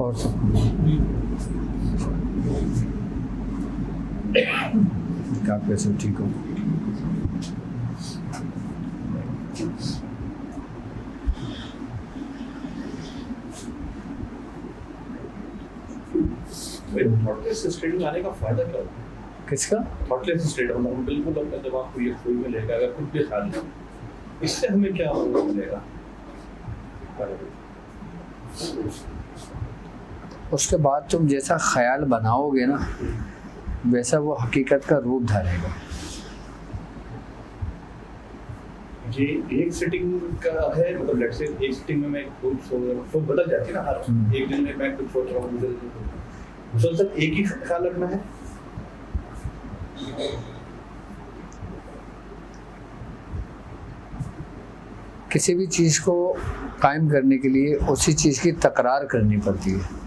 और सब क्या कैसे ठीक हो? थॉटलेस स्टेट में आने का फायदा क्या होता है? किसका? थॉटलेस स्टेट हम बिल्कुल अपने दिमाग को ये कोई में लेगा, अगर कुछ भी ख्याल नहीं, इससे हमें क्या मिलेगा? उसके बाद तुम जैसा ख्याल बनाओगे ना वैसा वो हकीकत का रूप धरेगा। ये एक सिटिंग का है, मतलब लेट्स से एक सिटिंग में मैं कुछ तो बदल जाती है ना हर एक दिन में, मैं कुछ सोच रहा हूँ मुसलसल एक ही ख्याल रखना है। किसी भी चीज़ को कायम करने के लिए उसी चीज़ की तकरार करनी पड़ती है।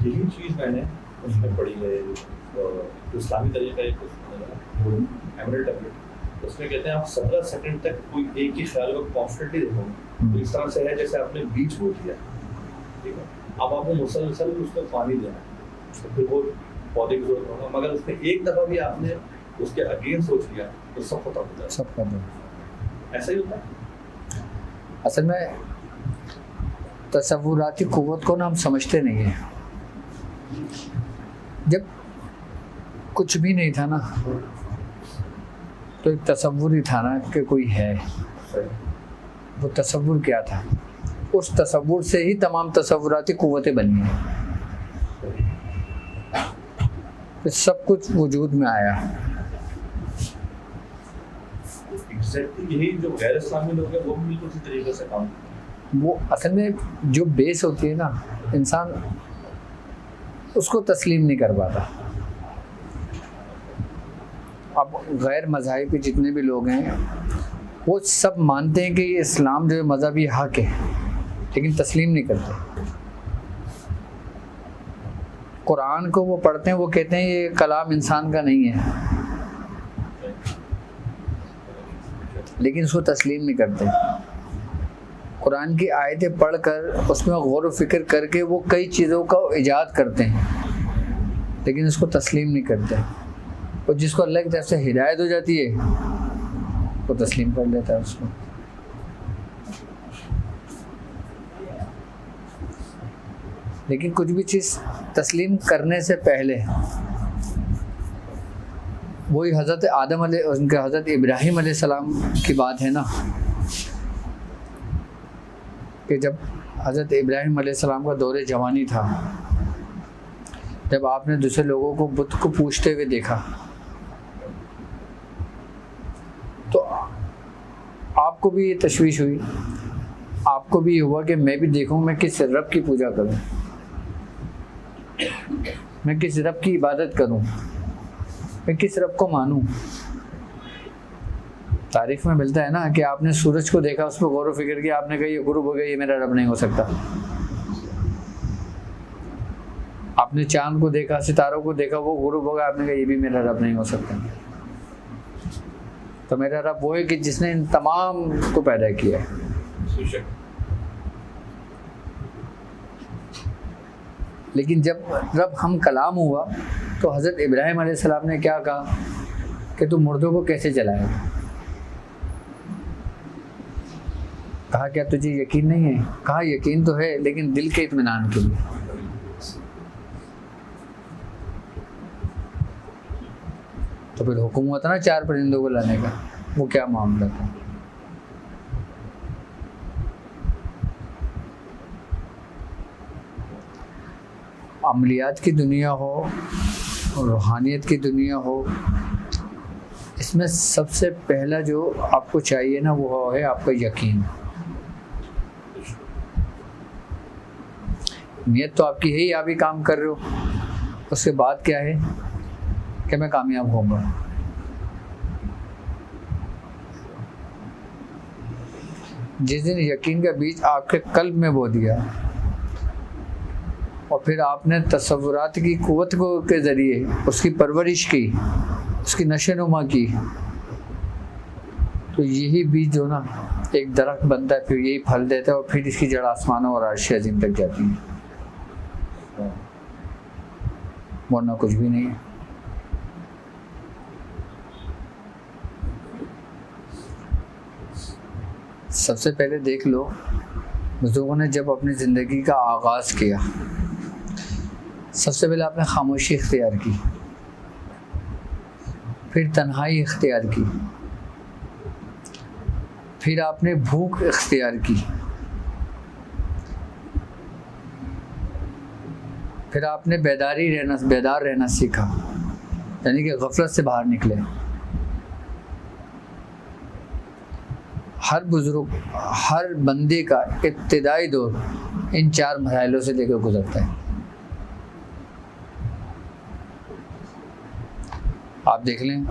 यही चीज़ मैंने उसमें पढ़ी है, इस्लामी तरीका एक एमरल्ड टैबलेट, उसमें कहते हैं आप 17 सेकंड तक कोई एक ही ख्याल को कॉन्स्टेंटली देखोगे तो इस तरह से है जैसे आपने बीज बो दिया, ठीक है। अब आपको मुसलसल उसमें पानी देना है तो फिर वो पौधे की जरूरत होगा, मगर उसमें एक दफ़ा भी आपने उसके अगेंस्ट सोच लिया तो सब खत्म हो जाए। सब खत्म। ऐसा ही होता है असल में तसव्वुराती कुव्वत को ना हम समझते नहीं हैं। जब कुछ भी नहीं था ना तो एक तसव्वुर ही था ना कि कोई है। वो तसव्वुर क्या था? उस तसव्वुर से ही तमाम तसव्वुराती कुव्वतें बनी हैं। फिर सब कुछ वजूद में आया। एग्जैक्टली यही जो गैर इस्लामी लोग हैं वो भी बिल्कुल इसी तरीके से काम, वो असल में जो बेस होती है ना, इंसान उसको तस्लीम नहीं कर पाता। अब गैर मज़ाहिब के जितने भी लोग हैं वो सब मानते हैं कि ये इस्लाम जो है मज़हबी हक है, लेकिन तस्लीम नहीं करते। कुरान को वो पढ़ते हैं, वो कहते हैं ये कलाम इंसान का नहीं है, लेकिन उसको तस्लीम नहीं करते। कुरान की आयतें पढ़कर उसमें गौर व फिक्र करके वो कई चीज़ों का इजाद करते हैं, लेकिन उसको तस्लीम नहीं करते। और जिसको अल्लाह की तरफ से हिदायत हो जाती है वो तस्लीम कर लेता है उसको। लेकिन कुछ भी चीज़ तस्लीम करने से पहले वही हज़रत आदम उनके हज़रत इब्राहीम अलैहिस्सलाम की बात है ना, कि जब हज़रत इब्राहीम अलैहिस्सलाम का दौरे जवानी था, जब आपने दूसरे लोगों को बुत को पूछते हुए देखा तो आपको भी ये तशवीश हुई, आपको भी हुआ कि मैं भी देखूं मैं किस रब की पूजा करूं, मैं किस रब की इबादत करूं, मैं किस रब को मानूं। तारीफ में मिलता है ना कि आपने सूरज को देखा, उस पर गौर व फिक्र किया, आपने कहा ये गुरूब हो गया, ये मेरा रब नहीं हो सकता। आपने चांद को देखा, सितारों को देखा, वो गुरूब हो गया, आपने कहा ये भी मेरा रब नहीं हो सकता। तो मेरा रब वो है कि जिसने इन तमाम को पैदा किया है। लेकिन जब रब हम कलाम हुआ तो हज़रत इब्राहीम अलैहिस्सलाम ने क्या कहा कि तू मुर्दों को कैसे जलाएगा? कहा क्या तुझे यकीन नहीं है? कहा यकीन तो है, लेकिन दिल के इत्मीनान के लिए। तो फिर हुक्म हुआ था ना 4 परिंदों को लाने का, वो क्या मामला था? अमलियात की दुनिया हो, रूहानियत की दुनिया हो, इसमें सबसे पहला जो आपको चाहिए ना वो है आपका यकीन। नियत तो आपकी है ही, आप ही काम कर रहे हो, उसके बाद क्या है कि मैं कामयाब होऊंगा। जिस दिन यकीन का बीज आपके कल्ब में बो दिया और फिर आपने तसव्वुरात की कुव्वत को के ज़रिए उसकी परवरिश की, उसकी नशो नुमा की, तो यही बीज जो ना एक दरख्त बनता है, फिर यही फल देता है और फिर इसकी जड़ आसमानों और अर्श अज़ीम तक जाती है, वरना कुछ भी नहीं है। सबसे पहले देख लो, बुजुर्गों ने जब अपनी ज़िंदगी का आगाज़ किया, सबसे पहले आपने खामोशी इख्तियार की, फिर तन्हाई इख्तियार की, फिर आपने भूख इख्तियार की, फिर आपने बेदार रहना सीखा, यानी कि गफलत से बाहर निकले। हर बुजुर्ग, हर बंदे का इब्तिदाई दौर इन 4 मसाइलों से लेकर गुजरता है। आप देख लें,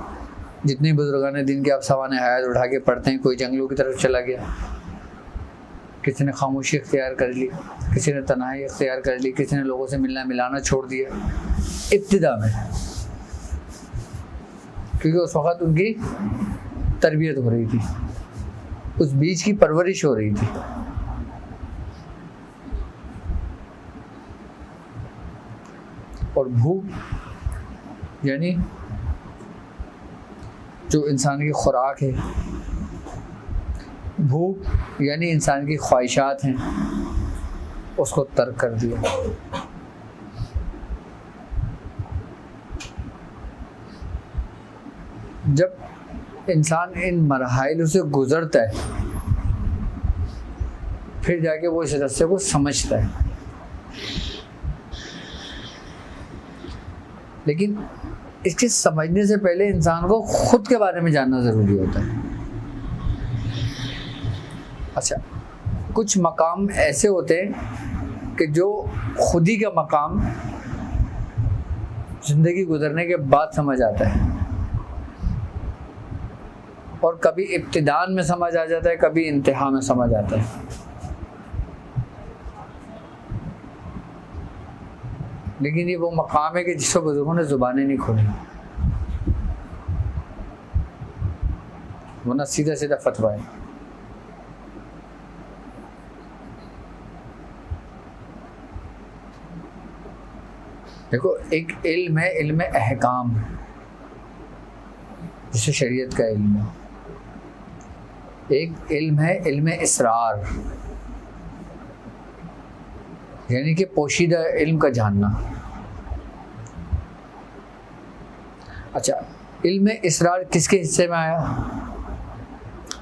जितने बुजुर्गान दिन के आप सवाने हयात उठा के पढ़ते हैं, कोई जंगलों की तरफ चला गया, किसी ने खामोशी इख्तियार कर ली, किसी ने तन्हाई इख्तियार कर ली, किसी ने लोगों से मिलना मिलाना छोड़ दिया इब्तिदा में, क्योंकि उस वक़्त उनकी तरबियत हो रही थी, उस बीज की परवरिश हो रही थी। और भूख यानी जो इंसान की खुराक है, भूख यानी इंसान की ख्वाहिशात हैं, उसको तर्क कर दिया। जब इंसान इन मरहाइलों से गुजरता है, फिर जाके वो इस रस्ते को समझता है। लेकिन इसके समझने से पहले इंसान को खुद के बारे में जानना ज़रूरी होता है। अच्छा, कुछ मकाम ऐसे होते हैं कि जो खुद ही का मकाम ज़िंदगी गुजरने के बाद समझ आता है, और कभी इब्तिदान में समझ आ जाता है, कभी इंतहा में समझ आता है। लेकिन ये वो मकाम है कि जिसको बुजुर्गों ने ज़ुबानें नहीं खोली, वरना सीधा सीधा फतवा है। देखो, एक इल्म है, इल्म अहकाम, जिसे शरीयत का इल्म है। एक इल्म है इल्म इसरार, यानी कि पोशीदा इल्म का जानना। अच्छा, इल्म इसरार किसके हिस्से में आया?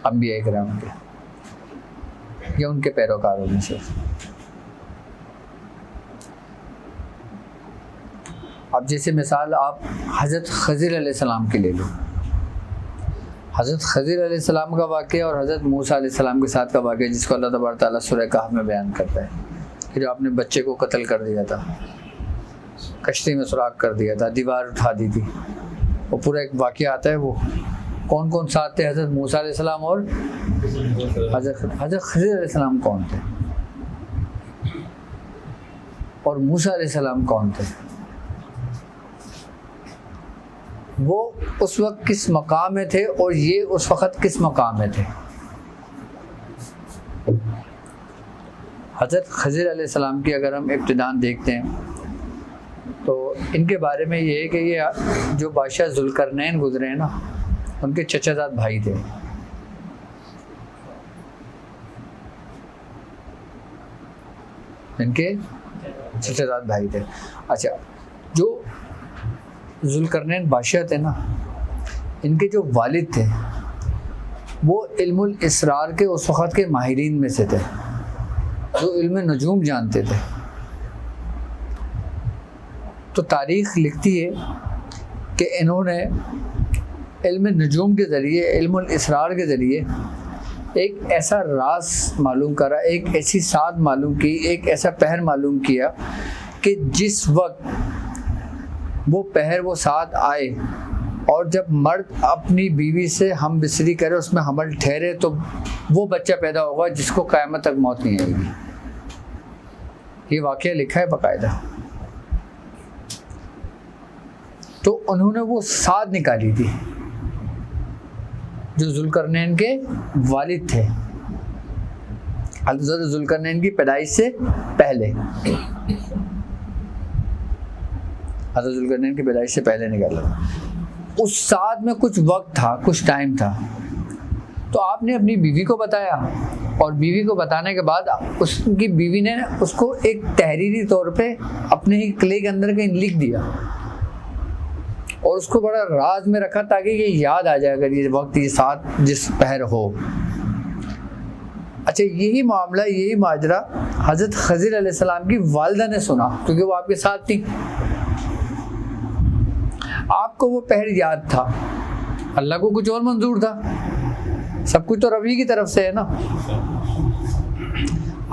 अंबिया इकराम के या उनके पैरोकारों में से। अब जैसे मिसाल आप हज़रत खज़िर अलैहिस्सलाम की ले लो। हज़रत खज़िर अलैहिस्सलाम का वाक़या और हज़रत मूसा अलैहिस्सलाम के साथ का वाक़या, जिसको अल्लाह तबारक तआला सूरह कहफ में बयान करता है कि जो आपने बच्चे को कत्ल कर दिया था, कश्ती में सुराख कर दिया था, दीवार उठा दी थी, वो पूरा एक वाक़या आता है। वो कौन कौन साथ थे? हज़रत मूसा अलैहिस्सलाम और हज़रत खज़िर अलैहिस्सलाम कौन थे, और मूसा अलैहिस्सलाम कौन थे? वो उस वक्त किस मकाम में थे और ये उस वक्त किस मकाम में थे? हज़रत खज़िर अलैहिस्सलाम की अगर हम इब्तिदान देखते हैं तो इनके बारे में ये है कि ये जो बादशाह ज़ुल्करनैन गुजरे हैं ना, उनके चचाजाद भाई थे। इनके चचाजाद भाई थे। अच्छा, जो ज़ुल्करनैन बादशाह थे ना, इनके जो वालिद थे वो इल्मुल इसरार के उस वक़्त के माहिरीन में से थे, जो इल्म नजूम जानते थे। तो तारीख़ लिखती है कि इन्होंने इल्म नजूम के ज़रिए, इल्मुल इसरार के ज़रिए एक ऐसा राज मालूम करा, एक ऐसी साद मालूम की, एक ऐसा पहर मालूम किया कि जिस वक्त वो पहर, वो साद आए और जब मर्द अपनी बीवी से हम बिसरी करे, उसमें हमल ठहरे, तो वो बच्चा पैदा होगा जिसको क़यामत तक मौत नहीं आएगी। ये वाक़या लिखा है बाकायदा। तो उन्होंने वो साद निकाली थी जो ज़ुल्करनैन के वालिद थे, हज़रत ज़ुल्करनैन की पैदाइश से पहले, हज़रत ज़ुल्करनैन की पैदाइश से पहले निकाला। उस साथ में कुछ वक्त था, कुछ टाइम था, तो आपने अपनी बीवी को बताया, और बीवी को बताने के बाद उसकी बीवी ने उसको एक तहरीरी तौर पे अपने ही किले के अंदर कहीं लिख दिया और उसको बड़ा राज में रखा ताकि ये याद आ जाए अगर ये वक्त ये साथ जिस पहर हो। अच्छा, यही मामला, यही माजरा हज़रत खज़िर अलैहिस्सलाम की वालिदा ने सुना, क्योंकि वो आपके साथ थी। आपको वो पहर याद था, अल्लाह को कुछ और मंजूर था, सब कुछ तो रबी की तरफ से है ना।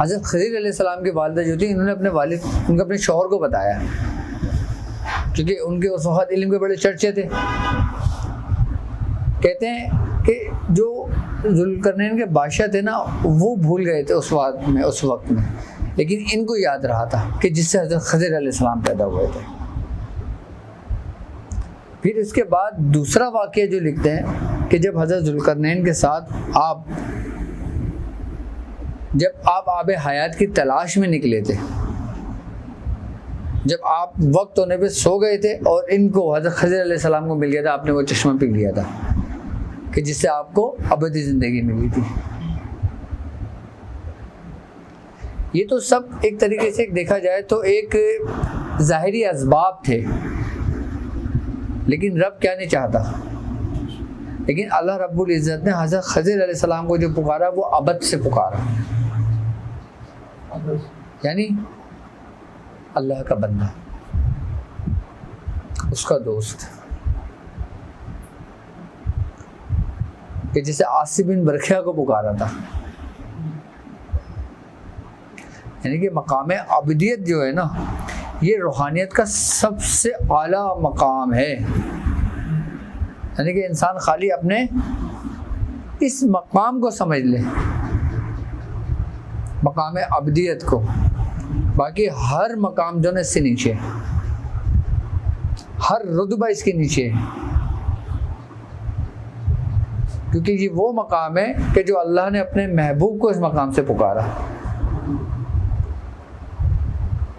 हज़रत खज़िर अलैहिस्सलाम की वालिदा जो थी, इन्होंने उनके अपने शौहर को बताया, क्योंकि उनके उस वक्त इल्म के बड़े चर्चे थे। कहते हैं कि जो ज़ुल्करनैन के बादशाह थे ना, वो भूल गए थे उस वक्त में, लेकिन इनको याद रहा था कि जिससे हज़रत खज़िर अलैहिस्सलाम पैदा हुए थे। फिर इसके बाद दूसरा वाक़या जो लिखते हैं कि जब हज़रत ज़ुल्करनैन के साथ जब आप आब हयात की तलाश में निकले थे, जब आप वक्त होने पे सो गए थे और इनको हज़रत खज़िर अलैहिस्सलाम को मिल गया था, आपने वो चश्मा पी लिया था कि जिससे आपको अबदी ज़िंदगी मिली थी। ये तो सब एक तरीके से देखा जाए तो एक ज़ाहिरी असबाब थे, लेकिन रब क्या नहीं चाहता। लेकिन अल्लाह रब्बुल इज़्ज़त ने हज़रत खज़िर अलैहिस्सलाम को जो पुकारा वो अबद से पुकारा, यानी अल्लाह का बंदा, उसका दोस्त, कि जैसे आसिफ बिन बरखिया को पुकारा था। यानी कि मकाम अबदियत जो है ना, ये रूहानियत का सबसे आला मकाम है। यानी कि इंसान खाली अपने इस मकाम को समझ ले, मकाम अबदियत को, बाकी हर मकाम जो है इससे नीचे, हर रुतबा इसके नीचे है, क्योंकि ये वो मकाम है कि जो अल्लाह ने अपने महबूब को इस मकाम से पुकारा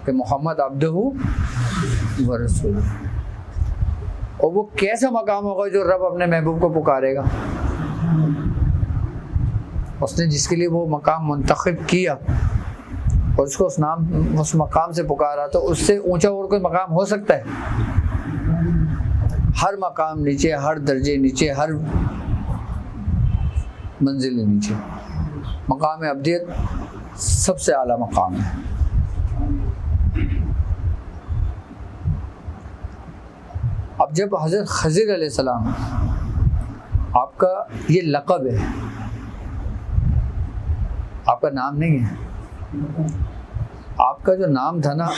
कि मोहम्मद अब्दुहु व रसूलुहु। और वो कैसा मकाम होगा जो रब अपने महबूब को पुकारेगा? उसने जिसके लिए वो मकाम मुंतखब किया और उसको उस मकाम से पुकारा, तो उससे ऊंचा और कोई मकाम हो सकता है? हर मकाम नीचे, हर दर्जे नीचे, हर मंजिल नीचे। मकाम अबदियत सबसे आला मकाम है। अब जब हज़रत खज़िर अलैहिस्सलाम, आपका ये लक़ब है, आपका नाम नहीं है, आपका जो नाम था ना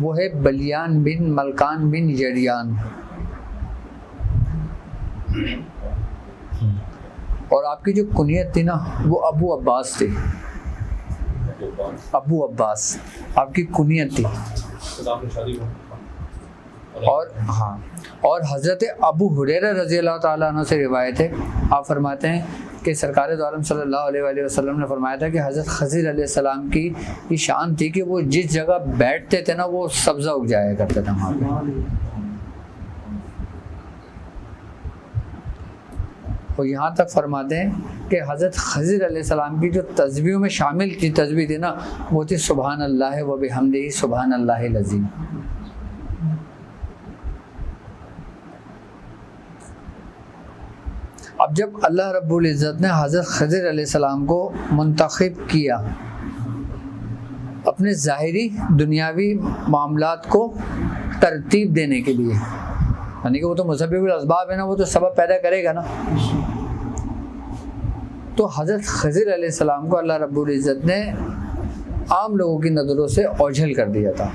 वो है बलियान बिन मलकान बिन यरियान, और आपकी जो कुनियत थी ना वो अबू अब्बास थी। अबू अब्बास आपकी कुनियत थी। और हाँ, और हज़रत अबू हुरैरा रज़ी अल्लाह ताला अन्हु से रिवायत है, आप फरमाते हैं कि सरकार दो आलम सल्लल्लाहु अलैहि वसल्लम ने फरमाया था कि हज़रत खज़िर अलैहिस्सलाम की ये शान थी कि वो जिस जगह बैठते थे ना वो सब्ज़ा उग जाया करता था वहाँ पे। और यहाँ तक फरमाते हैं कि हज़रत खज़िर अलैहिस्सलाम की जो तस्बीहों में शामिल की तस्बीह थी ना वो थी सुबहान अल्लाह व बिहम्दिही सुबहान अल्लाहिल अज़ीम। अब जब अल्लाह रब्बुल इज़्ज़त ने हज़रत खज़िर अलैहिस्सलाम को मुंतखब किया अपने ज़ाहिरी दुनियावी मामलात को तरतीब देने के लिए, यानी कि वो तो मुसब्बिबुल असबाब है ना, वो तो सबब पैदा करेगा ना, तो हज़रत खज़िर अलैहिस्सलाम को अल्लाह रब्बुल इज़्ज़त ने आम लोगों की नज़रों से ओझल कर दिया था।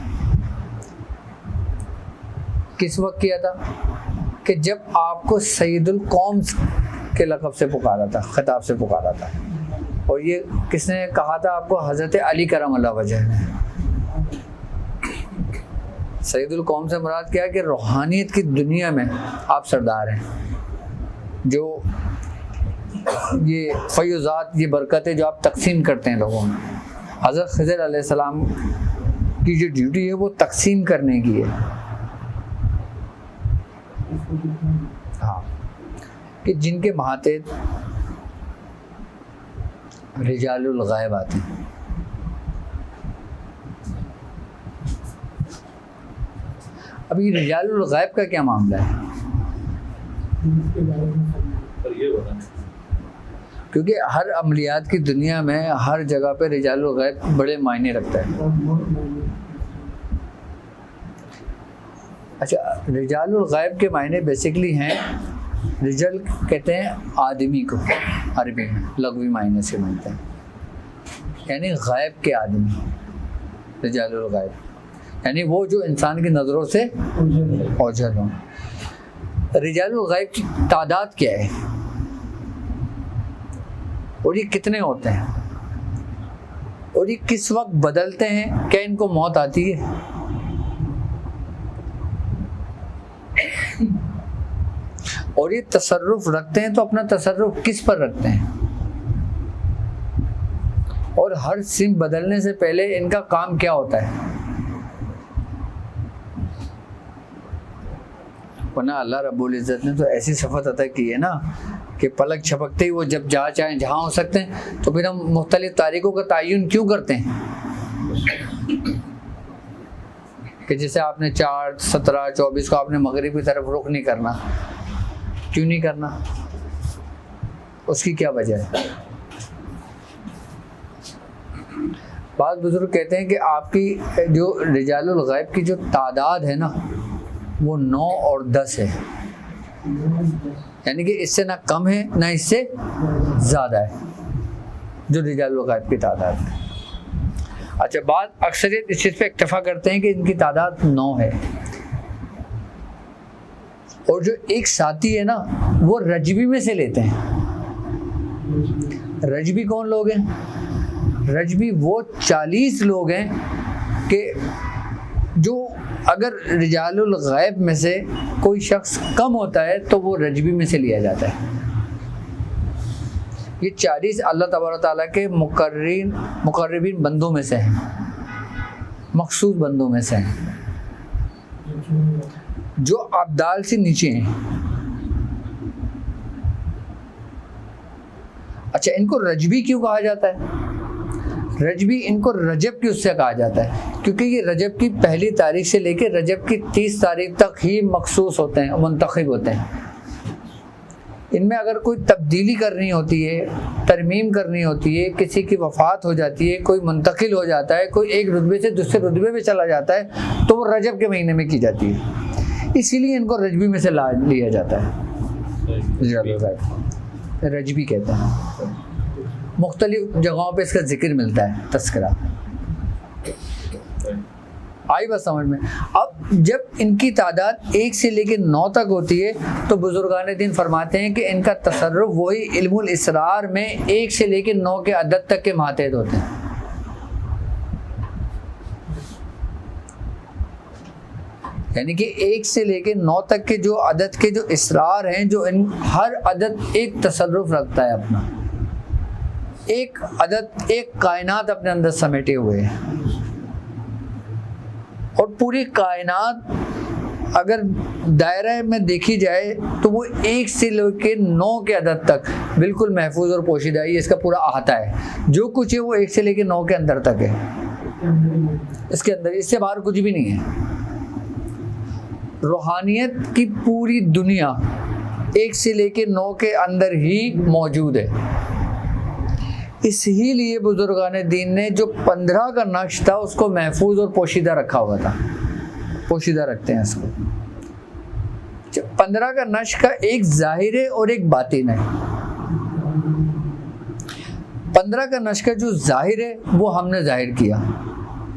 किस वक्त किया था? कि जब आपको सैयदुल कौम के लक़ब से पुकारा था, खिताब से पुकारा था। और ये किसने कहा था आपको? हज़रत अली करमल्लाह वजह ने। सैयदुल कौम से मुराद क्या है कि रूहानियत की दुनिया में आप सरदार हैं, जो ये फैज़ात, ये बरकतें जो आप तकसीम करते हैं लोगों में, हज़रत खिज़र अलैहिस्सलाम की जो ड्यूटी है वो तकसीम करने की है। हाँ, कि जिनके महातेत रिजालुल गायब आते हैं। अब ये रिजालुल गायब का क्या मामला है? क्योंकि हर अमलियात की दुनिया में हर जगह पे रिजालुल गायब बड़े मायने रखता है। अच्छा, रिजालुल गायब के मायने बेसिकली हैं, रिजल कहते हैं आदमी को, अरबी में लग़वी मायने से मिलते हैं, यानी गायब के आदमी। रिजालुल गायब यानी वो जो इंसान की नज़रों से ओझल हों। रिजालुल गायब की तादाद क्या है और ये कितने होते हैं और ये किस वक्त बदलते हैं? क्या इनको मौत आती है? और ये तसर्रुफ रखते हैं तो अपना तसर्रुफ किस पर रखते हैं? और हर सिम बदलने से पहले इनका काम क्या होता है? वरना अल्लाह रब्बुल इज़्ज़त ने तो ऐसी सिफत अता की है ना कि पलक झपकते ही वो जब जहाँ चाहें जहाँ हो सकते हैं। तो फिर हम मुख्तलिफ तारीखों का तयन क्यों करते हैं? कि जैसे आपने 4, 17, 24 को आपने मगरिब की तरफ रुख नहीं करना, क्यों नहीं करना? उसकी क्या वजह है? बाद बुजुर्ग कहते हैं कि आपकी जो रिजालुल गायब की जो तादाद है ना वो 9 और 10 है, यानी कि इससे ना कम है ना इससे ज़्यादा है जो रिजालुल गायब की तादाद है। अच्छा, बात अक्सरियत इस चीज़ पे इक्तफा करते हैं कि इनकी तादाद 9 है। और जो एक साथी है ना वो रजबी में से लेते हैं। रजबी कौन लोग हैं? रजबी वो 40 लोग हैं कि जो अगर रिजालुल गायब में से कोई शख्स कम होता है तो वो रजबी में से लिया जाता है। ये 40 अल्लाह तबारक ताला के मुकर्रबीन बंदों में से हैं, मखसूस बंदों में से हैं, जो अब्दाल से नीचे हैं। अच्छा, इनको रजबी क्यों कहा जाता है? रजबी इनको रजब की उससे कहा जाता है क्योंकि ये रजब की पहली तारीख से लेकर रजब की 30 तारीख तक ही मखसूस होते हैं, मुंतखब होते हैं। इनमें अगर कोई तब्दीली करनी होती है, तरमीम करनी होती है, किसी की वफ़ात हो जाती है, कोई मुंतकिल हो जाता है, कोई एक रुतबे से दूसरे रुतबे में चला जाता है, तो वो रजब के महीने में की जाती है। इसीलिए इनको रजबी में से लिया जाता है। रजबी कहते हैं। मुख्तलिफ जगहों पे इसका जिक्र मिलता है, तस्करा। आई बात समझ में? अब जब इनकी तादाद 1 से लेकर 9 तक होती है तो बुजुर्गान दीन फरमाते हैं कि इनका तसर्रुफ वही इल्मुल इसरार में 1 से लेकर 9 के अदद तक के मातेद होते हैं। यानी कि 1 से लेकर 9 तक के जो अदद के जो इसरार हैं, जो इन हर अदद एक तसर्रुफ रखता है अपना, एक अदद, एक कायनात अपने अंदर समेटे हुए है। और पूरी कायनात अगर दायरे में देखी जाए तो वो 1 से लेकर 9 के अदद तक बिल्कुल महफूज और पोशीदा है। इसका पूरा अहाता है, जो कुछ है वो 1 से लेकर 9 के अंदर तक है। इसके अंदर, इससे बाहर कुछ भी नहीं है। रूहानियत की पूरी दुनिया 1 से लेकर 9 के अंदर ही मौजूद है। इसीलिए बुजुर्गान दीन ने जो 15 का नक्श था उसको महफूज और पोशीदा रखा हुआ था, पोशीदा रखते हैं इसको। 15 का नक्श का एक जाहिर है और एक बातिन है। 15 का नक्श का जो जाहिर है वो हमने जाहिर किया,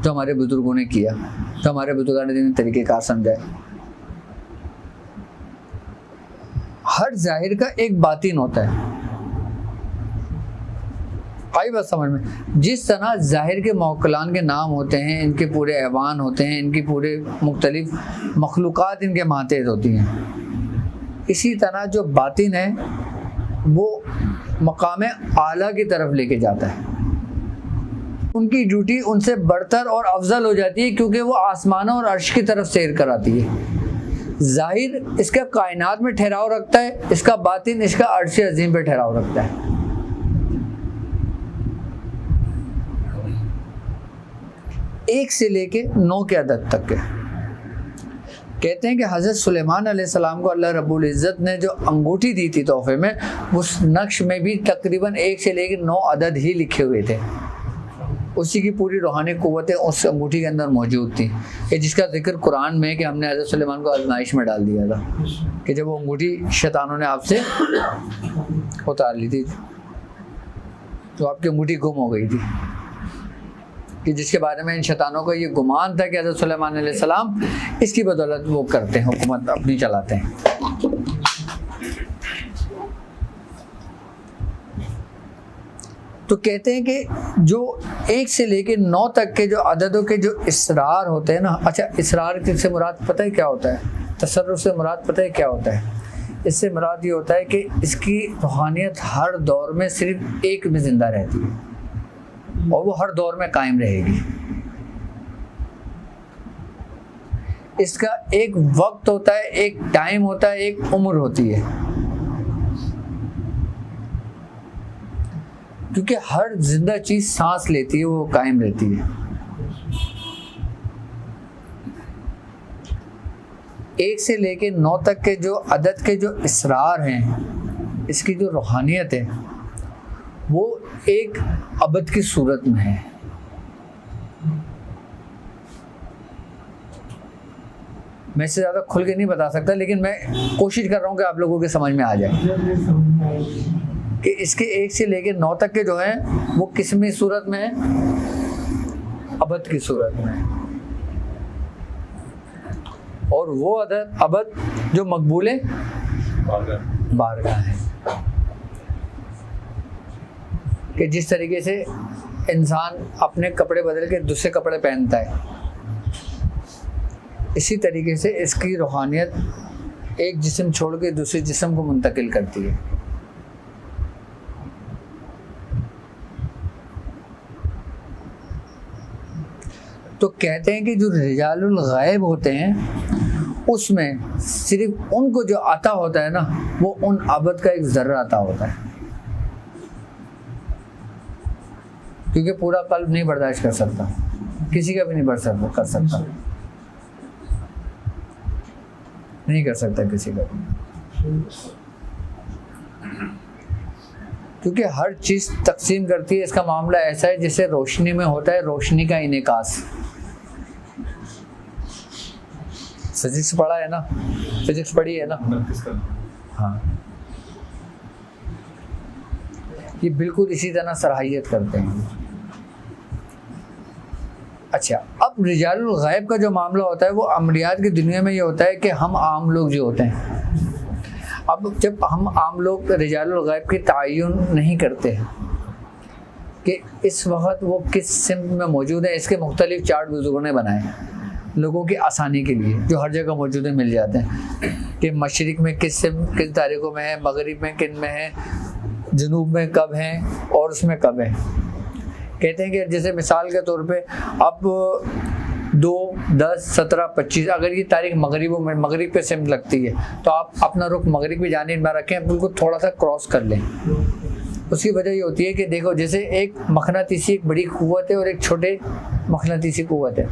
जो हमारे बुजुर्गों ने किया, जो हमारे बुजुर्गान दीन ने तरीक़ेकार समझाए। हर जाहिर का एक बातिन होता है। आई बात समझ में? जिस तरह जाहिर के मौकलान के नाम होते हैं, इनके पूरे ऐवान होते हैं, इनकी पूरे मुख्तलिफ मखलूक़ात इनके मातेद होती हैं, इसी तरह जो बातिन है वो मकाम आला की तरफ लेके जाता है। उनकी ड्यूटी उनसे बढ़तर और अफजल हो जाती है क्योंकि वो आसमानों और अर्श की तरफ सैर कराती है। जाहिर इसका कायनात में ठहराव रखता है, इसका बातिन इसका अर्श अजीम पे ठहराव रखता है। एक से लेके 9 के अदद तक के कहते हैं कि हज़रत सुलेमान अलैहिस्सलाम को अल्लाह रब्बुल इज़्ज़त ने जो अंगूठी दी थी तोहफे में, उस नक्श में भी तकरीबन 1 से लेकर 9 अदद ही लिखे हुए थे। उसी की पूरी रूहानी क़ुव्वतें उस अंगूठी के अंदर मौजूद थी, कि जिसका जिक्र कुरान में कि हमने हज़रत सुलेमान को आज़माइश में डाल दिया था कि जब वो अंगूठी शैतानों ने आपसे उतार ली थी तो आपकी अंगूठी गुम हो गई थी, कि जिसके बारे में इन शैतानों को ये गुमान था कि हज़रत सुलेमान अलैहिस्सलाम इसकी बदौलत वो करते हैं, हुकूमत अपनी चलाते हैं। तो कहते हैं कि जो 1 से लेकर 9 तक के जो अददों के जो इसरार होते हैं ना, अच्छा इसरार से मुराद पता है क्या होता है? तसर्रुफ से मुराद पता है क्या होता है? इससे मुराद ये होता है कि इसकी रूहानियत हर दौर में सिर्फ एक में ज़िंदा रहती है और वो हर दौर में कायम रहेगी। इसका एक वक्त होता है, एक टाइम होता है, एक उम्र होती है, क्योंकि हर जिंदा चीज सांस लेती है, वो कायम रहती है। एक से लेके 9 तक के जो अदद के जो इसरार हैं, इसकी जो रूहानियत है वो एक अबद की सूरत में है। मैं इससे ज़्यादा खुल के नहीं बता सकता, लेकिन मैं कोशिश कर रहा हूँ कि आप लोगों के समझ में आ जाए कि इसके 1 से लेके 9 तक के जो हैं वो किस्मी सूरत में है, अबद की सूरत में है। और वो अबद जो मकबूले बारगाह है, कि जिस तरीके से इंसान अपने कपड़े बदल के दूसरे कपड़े पहनता है, इसी तरीके से इसकी रूहानियत एक जिस्म छोड़ के दूसरे जिस्म को मुंतकिल करती है। तो कहते हैं कि जो रिजालुल गायब होते हैं उसमें सिर्फ उनको जो अता होता है ना, वो उन अबद का एक ज़र्रा अता होता है, क्योंकि पूरा कल्ब नहीं बर्दाश्त कर सकता, किसी का भी नहीं बर्दाश्त कर सकता, नहीं कर सकता किसी का भी, क्योंकि हर चीज़ तकसीम करती है। इसका मामला ऐसा है जैसे रोशनी में होता है रोशनी का इनेकास। फिजिक्स पढ़ा है ना, फिजिक्स पढ़ी है ना? हाँ, ये बिल्कुल इसी तरह सराहियत करते हैं। अच्छा, अब रिजालुल गायब का जो मामला होता है वो अमलियात की दुनिया में ये होता है कि हम आम लोग जो होते हैं, अब जब हम आम लोग रिजालुल गायब की तायुन नहीं करते हैं कि इस वक्त वो किस सिम्त में मौजूद है, इसके मुख्तलिफ चार्ट बुजुर्गों ने बनाए हैं लोगों की आसानी के लिए, जो हर जगह मौजूद है, मिल जाते हैं कि मशरिक में किस तारीखों में है, मगरिब में किन में है, जनूब में कब हैं और उसमें कब है। कहते हैं कि जैसे मिसाल के तौर पे अब 2, 10, 17, 25 अगर ये तारीख मगरिब पे सिमत लगती है तो आप अपना रुख मगरिब की जानिब में रखें, बिल्कुल थोड़ा सा क्रॉस कर लें। उसकी वजह ये होती है कि देखो जैसे एक मखनातीसी एक बड़ी क़ुव्वत है और एक छोटे मखनातीसी क़ुव्वत है,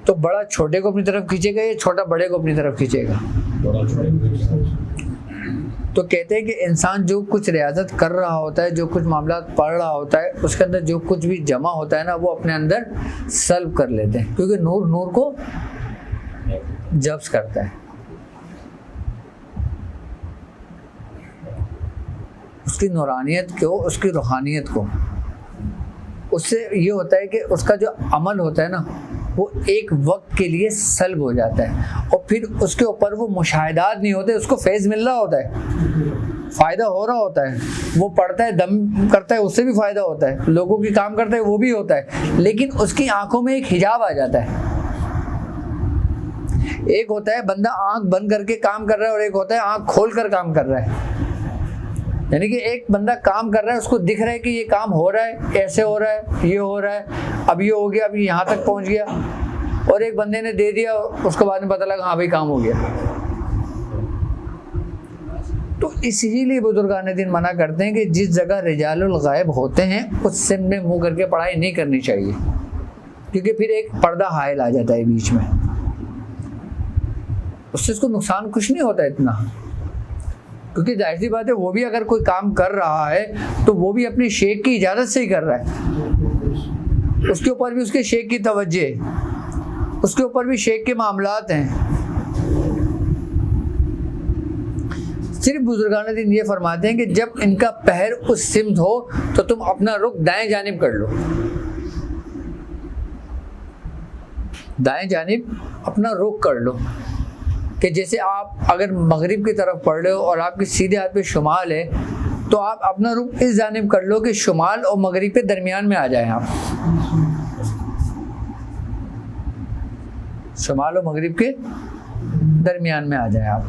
तो बड़ा छोटे को अपनी तरफ खींचेगा या छोटा बड़े को अपनी तरफ खींचेगा? तो कहते हैं कि इंसान जो कुछ रियाजत कर रहा होता है, जो कुछ मामला पढ़ रहा होता है, उसके अंदर जो कुछ भी जमा होता है ना, वो अपने अंदर सल्ब कर लेते हैं, क्योंकि नूर नूर को जब्स करता है। उसकी नूरानियत को, उसकी रूहानियत को, उससे ये होता है कि उसका जो अमल होता है ना वो एक वक्त के लिए सल्ब हो जाता है और फिर उसके ऊपर वो मुशाहिदात नहीं होते, उसको फैज़ मिल रहा होता है, फ़ायदा हो रहा होता है, वो पढ़ता है, दम करता है, उससे भी फ़ायदा होता है, लोगों की काम करता है, वो भी होता है, लेकिन उसकी आंखों में एक हिजाब आ जाता है। एक होता है बंदा आंख बंद करके काम कर रहा है और एक होता है आंख खोल कर काम कर रहा है। यानी कि एक बंदा काम कर रहा है, उसको दिख रहा है कि ये काम हो रहा है, ऐसे हो रहा है, ये हो रहा है, अब ये हो गया, अब यहाँ तक पहुँच गया, और एक बंदे ने दे दिया, उसके बाद में पता लगा हाँ भाई काम हो गया। तो इसीलिए बुजुर्गान दीन मना करते हैं कि जिस जगह रिजालुल गायब होते हैं उस सिम में मुँह करके पढ़ाई नहीं करनी चाहिए, क्योंकि फिर एक पर्दा हायल आ जाता है बीच में, उससे उसको नुकसान कुछ नहीं होता इतना, क्योंकि जाहिर सी बात है वो भी अगर कोई काम कर रहा है तो वो भी अपनी शेख की इजाज़त से ही कर रहा है, उसके ऊपर भी उसके शेख की तवज्जो है, उसके ऊपर भी शेख के मामलात हैं। सिर्फ बुजुर्गान दीन ये फरमाते हैं कि जब इनका पैर उस सिमत हो तो तुम अपना रुख दाएं जानिब कर लो, दाएं जानिब अपना रुख कर लो, कि जैसे आप अगर मगरिब की तरफ पढ़ रहे हो और आपके सीधे हाथ पे शुमाल है, तो आप अपना रुख इस जानिब कर लो कि शुमाल और मगरिब के दरमियान में आ जाएं आप, शुमाल और मगरिब के दरमियान में आ जाएं आप।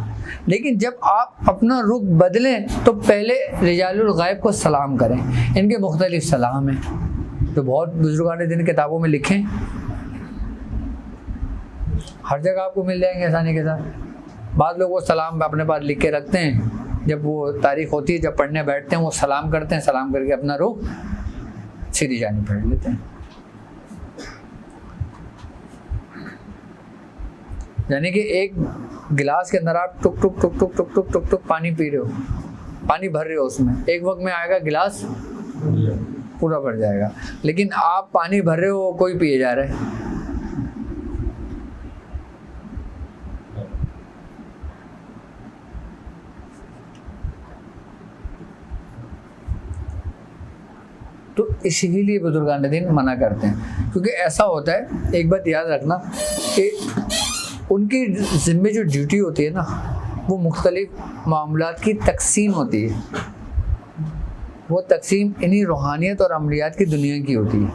लेकिन जब आप अपना रुख बदलें तो पहले रिजालुल गायब को सलाम करें। इनके मुख्तलिफ सलाम हैं तो बहुत बुजुर्गान दीन किताबों में लिखें, हर जगह आपको मिल जाएंगे आसानी के साथ। बाद लोग वो सलाम अपने पास लिख के रखते हैं, जब वो तारीख होती है, जब पढ़ने बैठते हैं वो सलाम करते हैं, सलाम करके अपना रुख सीधी जानिब पढ़ लेते हैं। यानी कि एक गिलास के अंदर आप टुक टुक टुक टुक टुक टुक टुक टुक पानी पी रहे हो, पानी भर रहे हो, उसमें एक वक्त में आएगा गिलास पूरा भर जाएगा, लेकिन आप पानी भर रहे हो, कोई पिए जा रहा है। तो इसीलिए बुजुर्गान दीन मना करते हैं, क्योंकि ऐसा होता है, एक बात याद रखना कि उनकी ज़िम्मे जो ड्यूटी होती है ना, वो मुख्तलिफ मामलात की तकसीम होती है, वो तकसीम इन्हीं रूहानियत और अमलियात की दुनिया की होती है।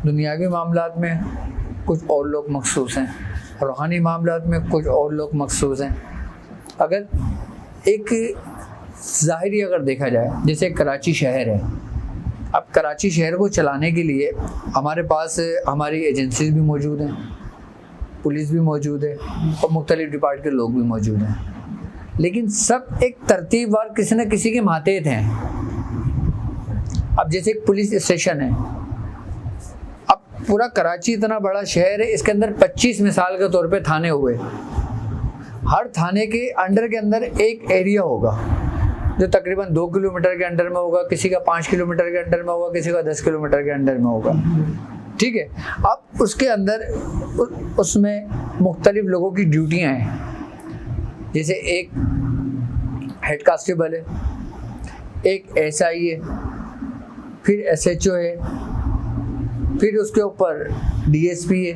दुनियावी मामलात में कुछ और लोग मखसूस हैं, रूहानी मामलात में कुछ और लोग मखसूस हैं। अगर एक ज़ाहिरी अगर देखा जाए, जैसे कराची शहर है, अब कराची शहर को चलाने के लिए हमारे पास हमारी एजेंसीज भी मौजूद हैं, पुलिस भी मौजूद है और मुख्तलिफ डिपार्टमेंट के लोग भी मौजूद हैं, लेकिन सब एक तरतीबवार किसी न किसी के मातेहत हैं। अब जैसे एक पुलिस स्टेशन है, अब पूरा कराची इतना बड़ा शहर है, इसके अंदर 25 मिसाल के तौर पे थाने हुए, हर थाने के अंडर के अंदर एक एरिया होगा जो तकरीबन 2 किलोमीटर के अंडर में होगा, किसी का 5 किलोमीटर के अंडर में होगा, किसी का 10 किलोमीटर के अंडर में होगा, ठीक है। अब उसके अंदर उसमें मुख्तलिफ लोगों की ड्यूटियाँ हैं, जैसे एक हेड कांस्टेबल है, एक SI है, फिर SHO है, फिर उसके ऊपर DSP है,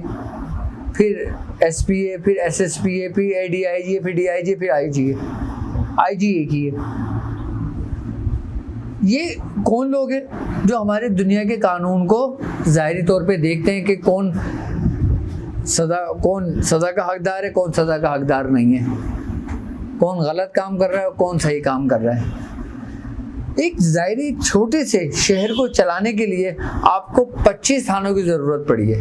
फिर SP है, फिर SSP है, फिर ADIG है, फिर DIG, फिर IG है, IG एक ही है। ये कौन लोग हैं जो हमारे दुनिया के कानून को ज़ाहिरी तौर पे देखते हैं कि कौन सज़ा का हकदार है, कौन सज़ा का हकदार नहीं है, कौन गलत काम कर रहा है और कौन सही काम कर रहा है। एक ज़ाहिरी छोटे से शहर को चलाने के लिए आपको 25 थानों की ज़रूरत पड़ी है,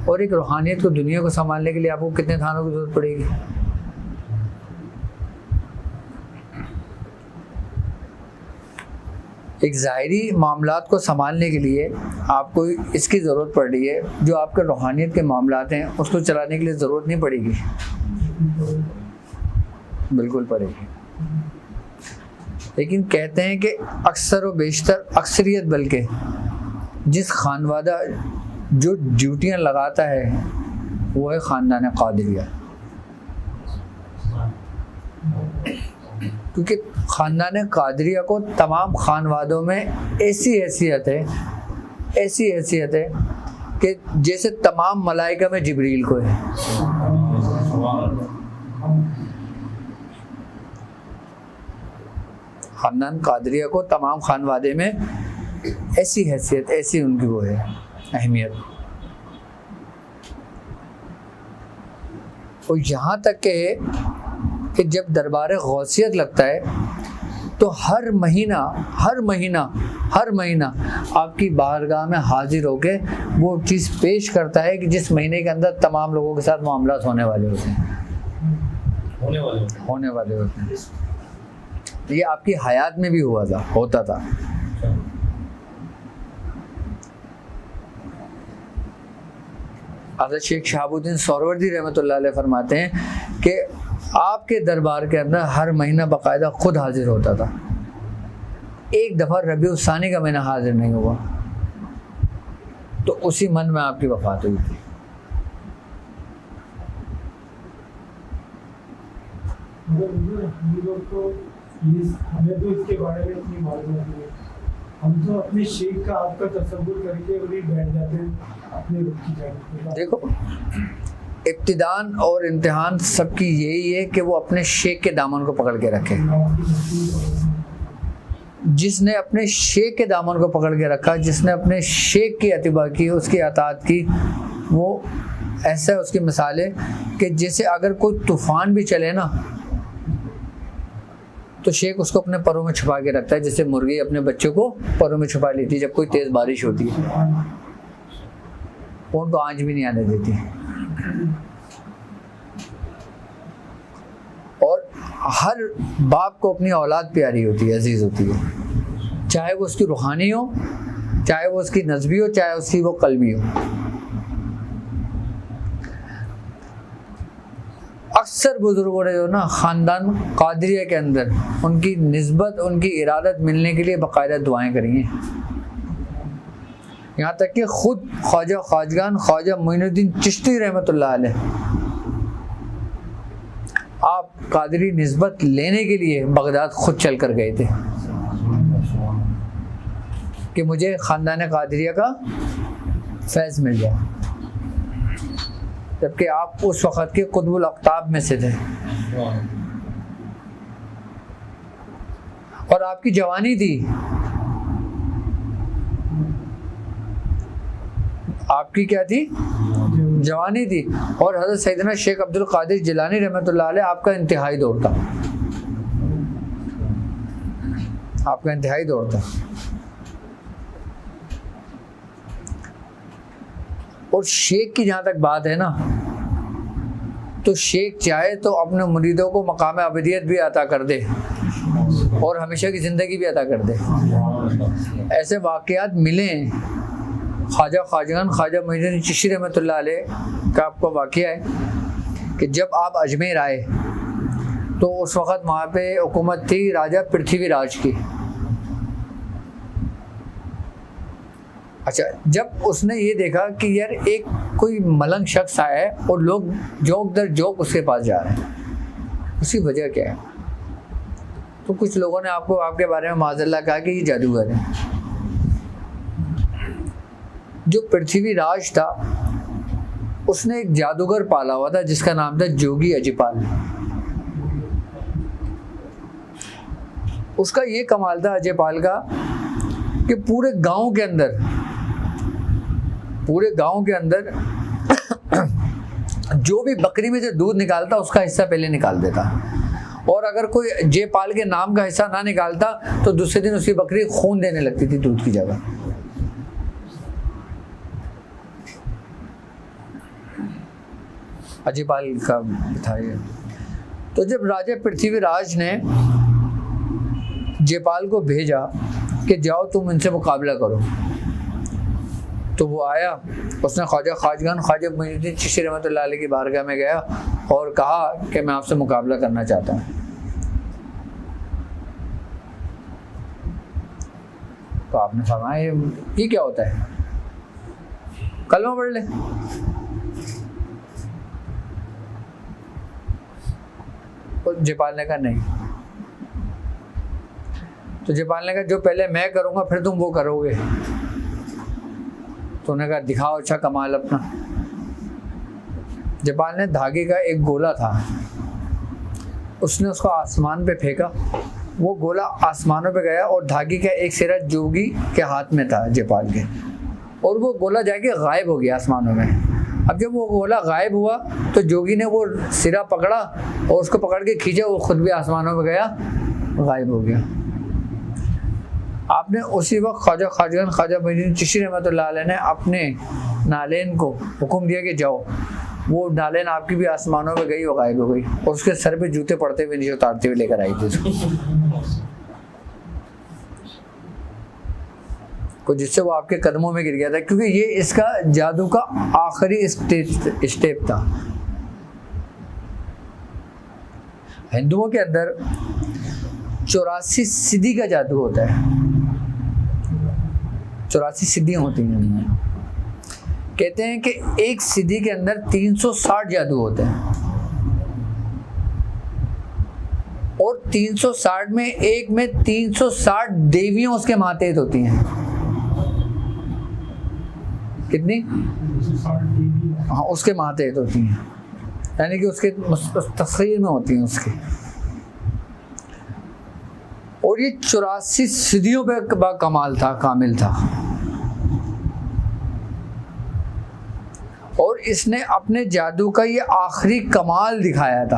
और एक रूहानियत को, दुनिया को संभालने के लिए आपको कितने थानों की ज़रूरत पड़ेगी? एक ज़ाहिरी मामलात को संभालने के लिए आपको इसकी ज़रूरत पड़ रही है, जो आपके रूहानियत के मामलात हैं उसको चलाने के लिए ज़रूरत नहीं पड़ेगी, बिल्कुल पड़ेगी। लेकिन कहते हैं कि अक्सर व बेशतर, अक्सरियत बल्कि, जिस खानवादा जो ड्यूटियाँ लगाता है वो है ख़ानदान क़ादिरिया, क्योंकि ख़ानदान क़ादिरिया को तमाम खानवादों में ऐसी हैसियत है कि जैसे तमाम मलाइका में जिब्रील को है। ख़ानदान क़ादिरिया को तमाम खानवादे में ऐसी हैसियत, ऐसी उनकी वो है अहमियत। और यहाँ तक के कि जब दरबार गौसियत लगता है तो हर महीना आपकी बारगाह में हाजिर होके वो चीज़ पेश करता है कि जिस महीने के अंदर तमाम लोगों के साथ मामलात होने वाले होते हैं। ये आपकी हयात में भी होता था। हज़रत शेख शहाबुद्दीन सोहरावर्दी रहमतुल्लाह अलैह फरमाते हैं कि आपके दरबार के अंदर हर महीना बाकायदा खुद हाजिर होता था। एक दफ़ा रबीउल सानी का महीना हाजिर नहीं हुआ तो उसी मन में आपकी वफ़ात हुई थी। हमें तो इसके बारे में इतनी मालूम नहीं है। हम तो अपने शेख का आपका तसव्वुर करके वही बैठ जाते हैं अपने रुख की जाने। देखो, इब्तिदान और इम्तिहान सबकी यही है कि वो अपने शेख के दामन को पकड़ के रखे। जिसने अपने शेख के दामन को पकड़ के रखा, जिसने अपने शेख की अतिबा की, उसकी अताअत की, वो ऐसा उसकी मिसाल है कि जैसे अगर कोई तूफ़ान भी चले ना तो शेख उसको अपने परों में छुपा के रखता है, जैसे मुर्गी अपने बच्चों को परों में छुपा लेती है जब कोई तेज़ बारिश होती है, वो उनको आँच भी नहीं आने देती। और हर बाप को अपनी औलाद प्यारी होती है, अजीज़ होती है, चाहे वो उसकी रूहानी हो, चाहे वो उसकी नज़बी हो, चाहे उसकी वो कल्बी हो। अक्सर बुजुर्गों ने जो ना ख़ानदान कादरिया के अंदर उनकी निस्बत, उनकी इरादत मिलने के लिए बाकायदा दुआएं करी हैं। यहाँ तक कि ख़ुद ख्वाजा मोइनुद्दीन चिश्ती रहमतुल्लाह अलैह आप कादरी निस्बत लेने के लिए बगदाद खुद चल कर गए थे कि मुझे ख़ानदान कादरिया का फैज़ मिल जाए, जबकि आप उस वक़्त के कुतुबुल अक़ताब में से थे और आपकी जवानी थी, आपकी क्या थी? जवानी थी। और हज़रत सैयदना शेख अब्दुल कादिर जिलानी रहमतुल्लाह अलैह आपका इंतहाई दौर था, आपका इंतहाई दौर था। और शेख की जहाँ तक बात है ना, तो शेख चाहे तो अपने मुरीदों को मकाम अबदियत भी अता कर दे और हमेशा की ज़िंदगी भी अता कर दे। ऐसे वाक़यात मिले। ख्वाजा मोइनुद्दीन चिश्ती रहमतुल्लाह अलैह का आपको वाक़या है कि जब आप अजमेर आए तो उस वक़्त वहाँ पे हुकूमत थी राजा पृथ्वीराज की। अच्छा, जब उसने ये देखा कि यार एक कोई मलंग शख्स आया है और लोग जोक दर जोक उसके पास जा रहे हैं, उसकी वजह क्या है? तो कुछ लोगों ने आपको आपके बारे में माज़अल्लाह कहा कि ये जादूगर है। जो पृथ्वीराज था उसने एक जादूगर पाला हुआ था जिसका नाम था जोगी अजयपाल। उसका ये कमाल था अजयपाल का कि पूरे गांव के अंदर जो भी बकरी में से दूध निकालता उसका हिस्सा पहले निकाल देता, और अगर कोई जयपाल के नाम का हिस्सा ना निकालता तो दूसरे दिन उसकी बकरी खून देने लगती थी दूध की जगह। अजयपाल का था ये। तो जब राजा पृथ्वीराज ने जयपाल को भेजा कि जाओ तुम इनसे मुकाबला करो, तो वो आया, उसने ख्वाजा मोइनुद्दीन चिश्ती रहमतुल्लाह अलैह की बारगाह में गया और कहा कि मैं आपसे मुकाबला करना चाहता हूँ। तो आपने फरमाया ये क्या होता है, कलमा पढ़ ले। तो जयपाल ने कहा नहीं। तो जयपाल ने कहा जो पहले मैं करूँगा फिर तुम वो करोगे। तो उन्होंने कहा दिखाओ अच्छा कमाल अपना। जयपाल ने धागे का एक गोला था, उसने उसको आसमान पे फेंका, वो गोला आसमानों पे गया और धागे का एक सिरा जोगी के हाथ में था जयपाल के, और वो गोला जाके गायब हो गया आसमानों में। अब जब वो गोला गायब हुआ तो जोगी ने वो सिरा पकड़ा और उसको पकड़ के खींचा, वो खुद भी आसमानों में गया, गायब हो गया। आपने उसी वक्त ख्वाजा खाजगन ख्वाजा मोइनुद्दीन चिश्ती रहमतुल्लाह अलैह ने अपने नालेन को हुक्म दिया कि जाओ। वो नालेन आपकी भी आसमानों में गई, वो गायब हो गई, और उसके सर पे जूते पड़ते हुए नीचे उतारते हुए लेकर आई थी उसको, जिससे वो आपके कदमों में गिर गया था, क्योंकि ये इसका जादू का आखिरी स्टेप था। हिंदुओं के अंदर 84 सिद्धि का जादू होता है, 84 सिद्धियां होती हैं। कहते हैं कि एक सिद्धि के अंदर 360 जादू होते हैं, और 360 में एक में 360 देवियां उसके मातहत होती हैं। कितनी? हाँ, उसके मातहत होती हैं, यानी कि उसके तस्वीर में होती हैं उसके। और ये 84 सिद्धियों पे कमाल था, कामिल था। और इसने अपने जादू का ये आखिरी कमाल दिखाया था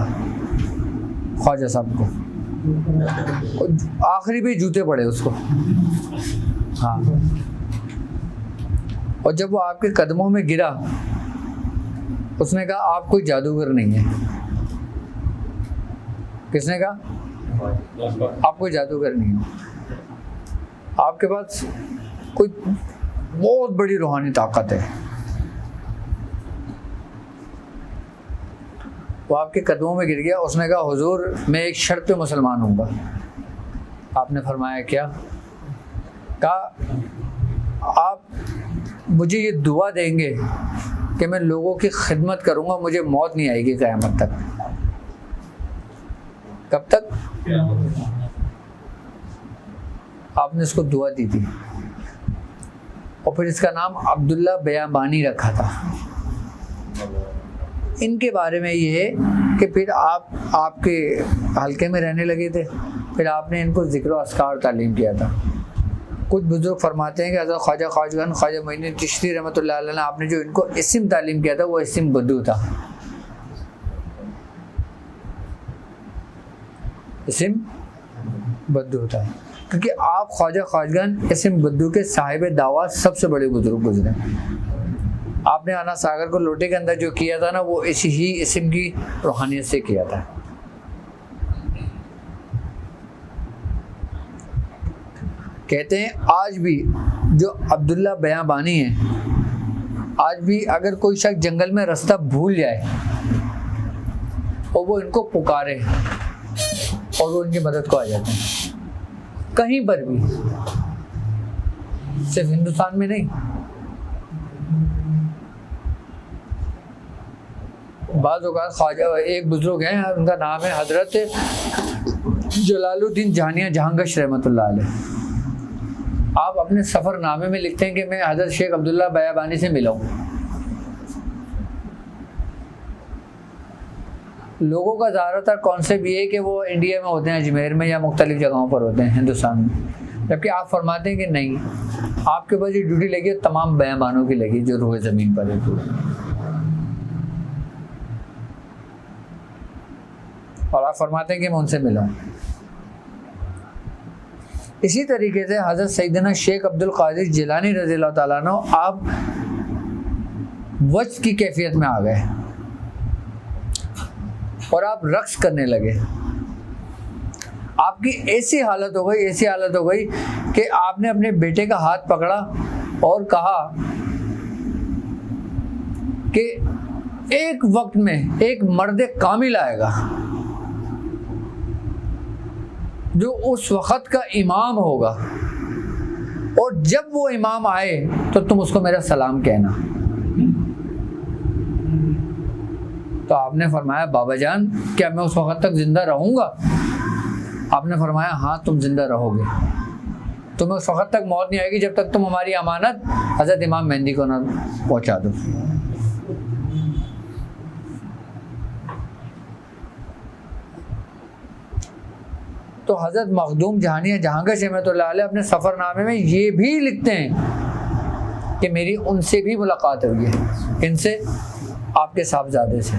ख्वाजा साहब को। आखिरी पे जूते पड़े उसको। हाँ, और जब वो आपके कदमों में गिरा, उसने कहा आप कोई जादूगर नहीं है। किसने कहा? आप कोई जादूगर नहीं हो, आपके पास कोई बहुत बड़ी रूहानी ताकत है। वो आपके कदमों में गिर गया। उसने कहा हुजूर मैं एक शर्त पे मुसलमान हूँगा। आपने फरमाया क्या? कहा आप मुझे ये दुआ देंगे कि मैं लोगों की खिदमत करूँगा, मुझे मौत नहीं आएगी क़यामत तक। कब तक? आपने इसको दुआ दी थी, और फिर इसका नाम अब्दुल्ला बयाबानी रखा था। इनके बारे में ये है कि फिर आप आपके हल्के में रहने लगे थे, फिर आपने इनको ज़िक्र व अस्कार तालीम किया था। कुछ बुजुर्ग फरमाते हैं कि हज़रत ख्वाजा खाजगन ख्वाजा मोइनुद्दीन चिश्ती रहमतुल्लाह अलैह ने आपने जो इनको इस्म तालीम किया था वो इस्म बद्दू था। इस्म बद्दू था क्योंकि आप ख्वाजा खाजगन इस्म बद्दू के साहिब दावा सबसे बड़े बुजुर्ग गुजरे। आपने आना सागर को लोटे के अंदर जो किया था ना, वो इसी ही इस्म की रूहानियत से किया था। कहते हैं आज भी जो अब्दुल्ला बयाबानी है, आज भी अगर कोई शख्स जंगल में रास्ता भूल जाए और वो इनको पुकारे और वो इनकी मदद को आ जाते हैं, कहीं पर भी, सिर्फ हिंदुस्तान में नहीं। बाज़ औक़ात ख्वाजा एक बुजुर्ग हैं, उनका नाम है हजरत जलालुद्दीन जानिया जहांगश रहमतुल्लाह अलैह। आप अपने सफ़रनामे में लिखते हैं कि मैं हज़रत शेख अब्दुल्ला बयाबानी से मिला हूँ। लोगों का ज़्यादातर कॉन्सेप्ट ये है कि वो इंडिया में होते हैं, अजमेर में या मुख्तलिफ जगहों पर होते हैं हिंदुस्तान में, जबकि आप फरमाते हैं कि नहीं, आपके पास ये ड्यूटी लगी तमाम बयाबानों की लगी जो रूह ज़मीन पर है। और आप फरमाते हैं कि मैं उनसे मिला हूँ। इसी तरीके से हज़रत सैयदना शेख अब्दुल कादिर जिलानी रज़ियल्लाहु ताला अन्हु आप वज्द की कैफियत में आ गए और आप रक्स करने लगे। आपकी ऐसी हालत हो गई कि आपने अपने बेटे का हाथ पकड़ा और कहा कि एक वक्त में एक मर्द कामिल आएगा जो उस वक़्त का इमाम होगा, और जब वो इमाम आए तो तुम उसको मेरा सलाम कहना। तो आपने फरमाया बाबा जान क्या मैं उस वक़्त तक ज़िंदा रहूँगा? आपने फरमाया हाँ तुम ज़िंदा रहोगे, तुम्हें उस वक़्त तक मौत नहीं आएगी जब तक तुम हमारी अमानत हज़रत इमाम मेहंदी को ना पहुँचा दो। तो हज़रत मखदूम जहानिया जहांगश रहमतुल्लाह अलैह अपने सफ़रनामे में ये भी लिखते हैं कि मेरी उनसे भी मुलाकात हुई है। इनसे आपके साहबजादे से।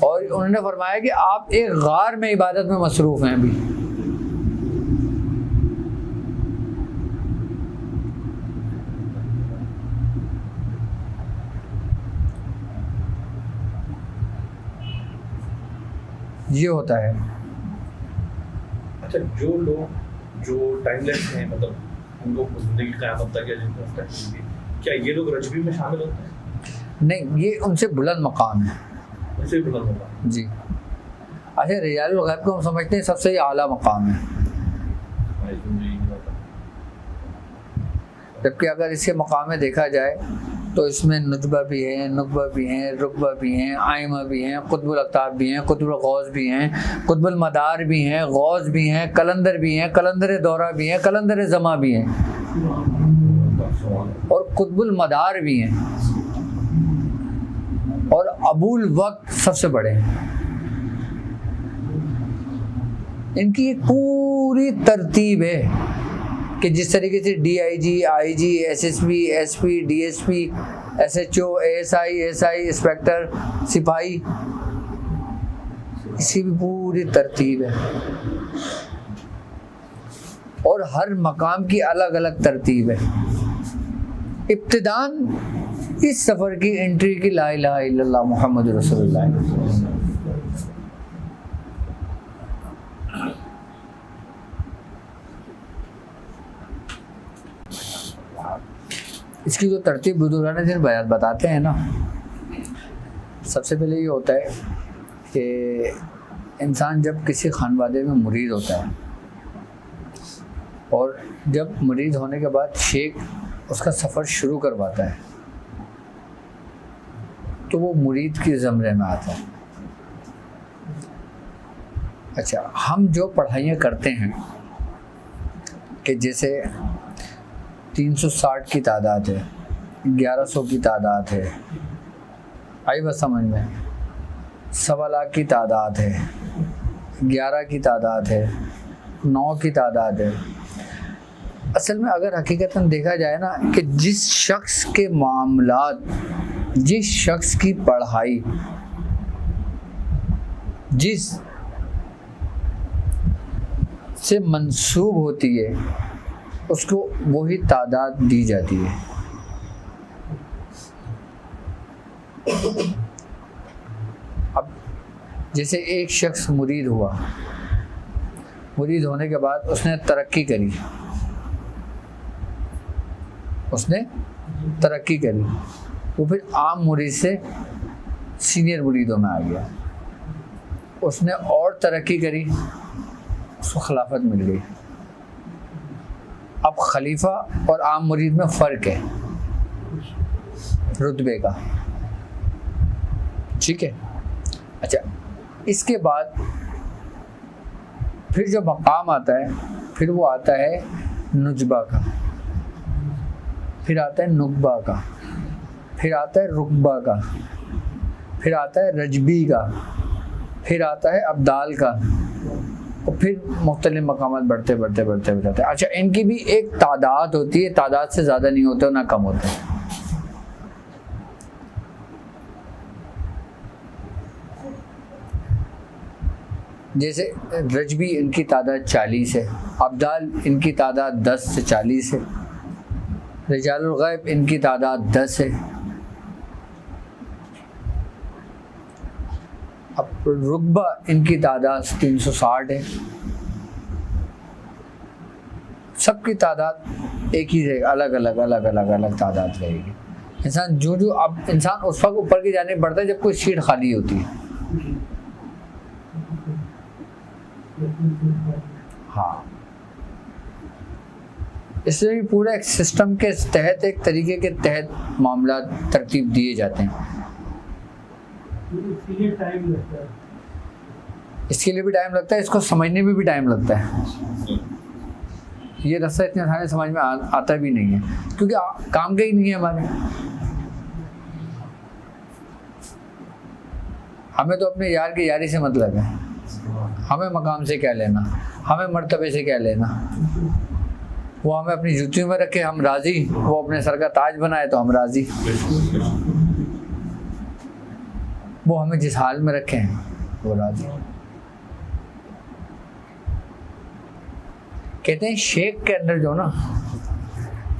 और उन्होंने फरमाया कि आप एक गार में इबादत में मसरूफ़ हैं अभी। ये होता है। अच्छा, जो लोग जो टाइमलेस हैं, मतलब उनको जिंदगी क़यामत तक या जिनको मुस्तक़बिल, क्या ये लोग रजबी में शामिल होते हैं? नहीं, ये उनसे बुलंद मकाम है। उनसे बुलंद मकाम जी। अच्छा, रिजालुल गैब को हम समझते हैं सबसे आला मकाम है, जबकि अगर इसके मकाम में देखा जाए तो इसमें नुजबा भी है, नुकबा भी हैं, रुकबा भी हैं, आइमा भी हैं, कुतुबुल अक्ताब भी हैं, कुतुबुल गौस भी हैं, कुतुबुल मदार भी हैं, गौस भी हैं, कलंदर भी हैं, कलंदर दौरा भी हैं, कलंदर ज़मा भी हैं और कुतुबुल मदार भी हैं और अबुल वक्त सबसे बड़े हैं। इनकी एक पूरी तरतीब है कि जिस तरीके से DIG, IG, SSP, SP, DSP, SHO, ASI, SI, inspector, सिपाही, इसकी भी पूरी तरतीब है और हर मकाम की अलग अलग तरतीब है। इब्तिदान इस सफ़र की एंट्री की ला इलाहा इल्लल्लाह मुहम्मद रसूलुल्लाह। इसकी जो तरतीब बुजुर्गान दिन बयान बताते हैं ना, सबसे पहले ये होता है कि इंसान जब किसी खानवादे में मुरीद होता है और जब मुरीद होने के बाद शेख उसका सफ़र शुरू करवाता है तो वो मुरीद की ज़मरे में आता है। अच्छा, हम जो पढ़ाइयाँ करते हैं कि जैसे 360 की तादाद है, 1100 की तादाद है, आई बस समझ में, 1.25 लाख की तादाद है, 11 की तादाद है, 9 की तादाद है। असल में अगर हकीकतन देखा जाए ना कि जिस शख्स के मामलात, जिस शख्स की पढ़ाई जिस से मंसूब होती है उसको वही तादाद दी जाती है। अब जैसे एक शख्स मुरीद हुआ, मुरीद होने के बाद उसने तरक्की करी, उसने तरक्की करी, वो फिर आम मुरीद से सीनियर मुरीदों में आ गया, उसने और तरक्की करी, उसको खिलाफत मिल गई। अब खलीफा और आम मुरीद में फ़र्क है रुतबे का, ठीक है। अच्छा, इसके बाद फिर जो मकाम आता है फिर वो आता है नुजबा का, फिर आता है नुकबा का, फिर आता है रुकबा का, फिर आता है रजबी का, फिर आता है अब्दाल का और फिर मुख्तलिफ मकामात बढ़ते बढ़ते बढ़ते बढ़ते। अच्छा, इनकी भी एक तादाद होती है, तादाद से ज़्यादा नहीं होते ना कम होते। जैसे रजबी इनकी तादाद 40 है, अब्दाल इनकी तादाद 10 से 40 है, रिजालुल गैब इनकी तादाद 10 है। अब रुकबा इनकी तादाद 360 है। सबकी तादाद एक ही रहेगी, अलग अलग अलग अलग अलग तादाद रहेगी। इंसान जो जो अब इंसान उस वक्त ऊपर की जाने बढ़ता है जब कोई सीट खाली होती है। हाँ, इसलिए पूरा एक सिस्टम के तहत, एक तरीके के तहत मामला तरतीब दिए जाते हैं। इसके लिए भी टाइम लगता है, इसको समझने में भी टाइम लगता है। ये रास्ता इतने आसानी समझ में आता भी नहीं है क्योंकि काम का ही नहीं है हमारे। हमें तो अपने यार की यारी से मतलब है, हमें मकाम से क्या लेना, हमें मर्तबे से क्या लेना। वो हमें अपनी जूतियों में रखे हम राज़ी, वो अपने सर का ताज बनाए तो हम राज़ी। वो हमें जिस हाल में रखे हैं वो राजी हैं। कहते हैं शेख के अंदर जो ना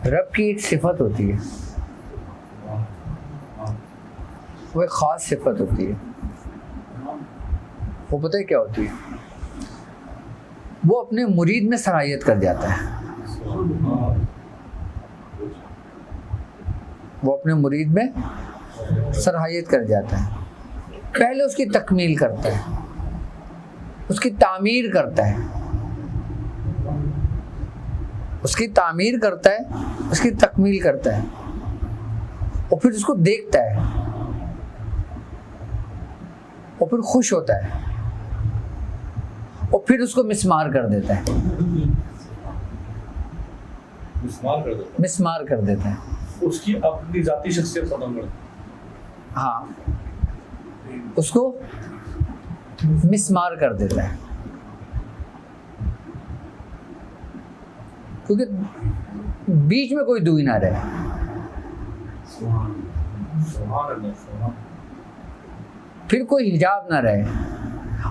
रब की एक सिफत होती है, वो एक ख़ास सिफत होती है। वो पता है क्या होती है? वो अपने मुरीद में सराहियत कर जाता है। वो अपने मुरीद में सराहियत कर जाता है। पहले उसकी तकमील करता है, उसकी तामीर करता है, उसकी तामीर करता है, उसकी तकमील करता है, और फिर उसको देखता है और फिर खुश होता है और फिर उसको मिसमार कर देता है। मिसमार कर देता है। उसकी अपनी जाती शख्सियत खत्म कर, हाँ, उसको मिसमार कर देता है, क्योंकि बीच में कोई दूई ना रहे। फिर कोई हिजाब ना रहे।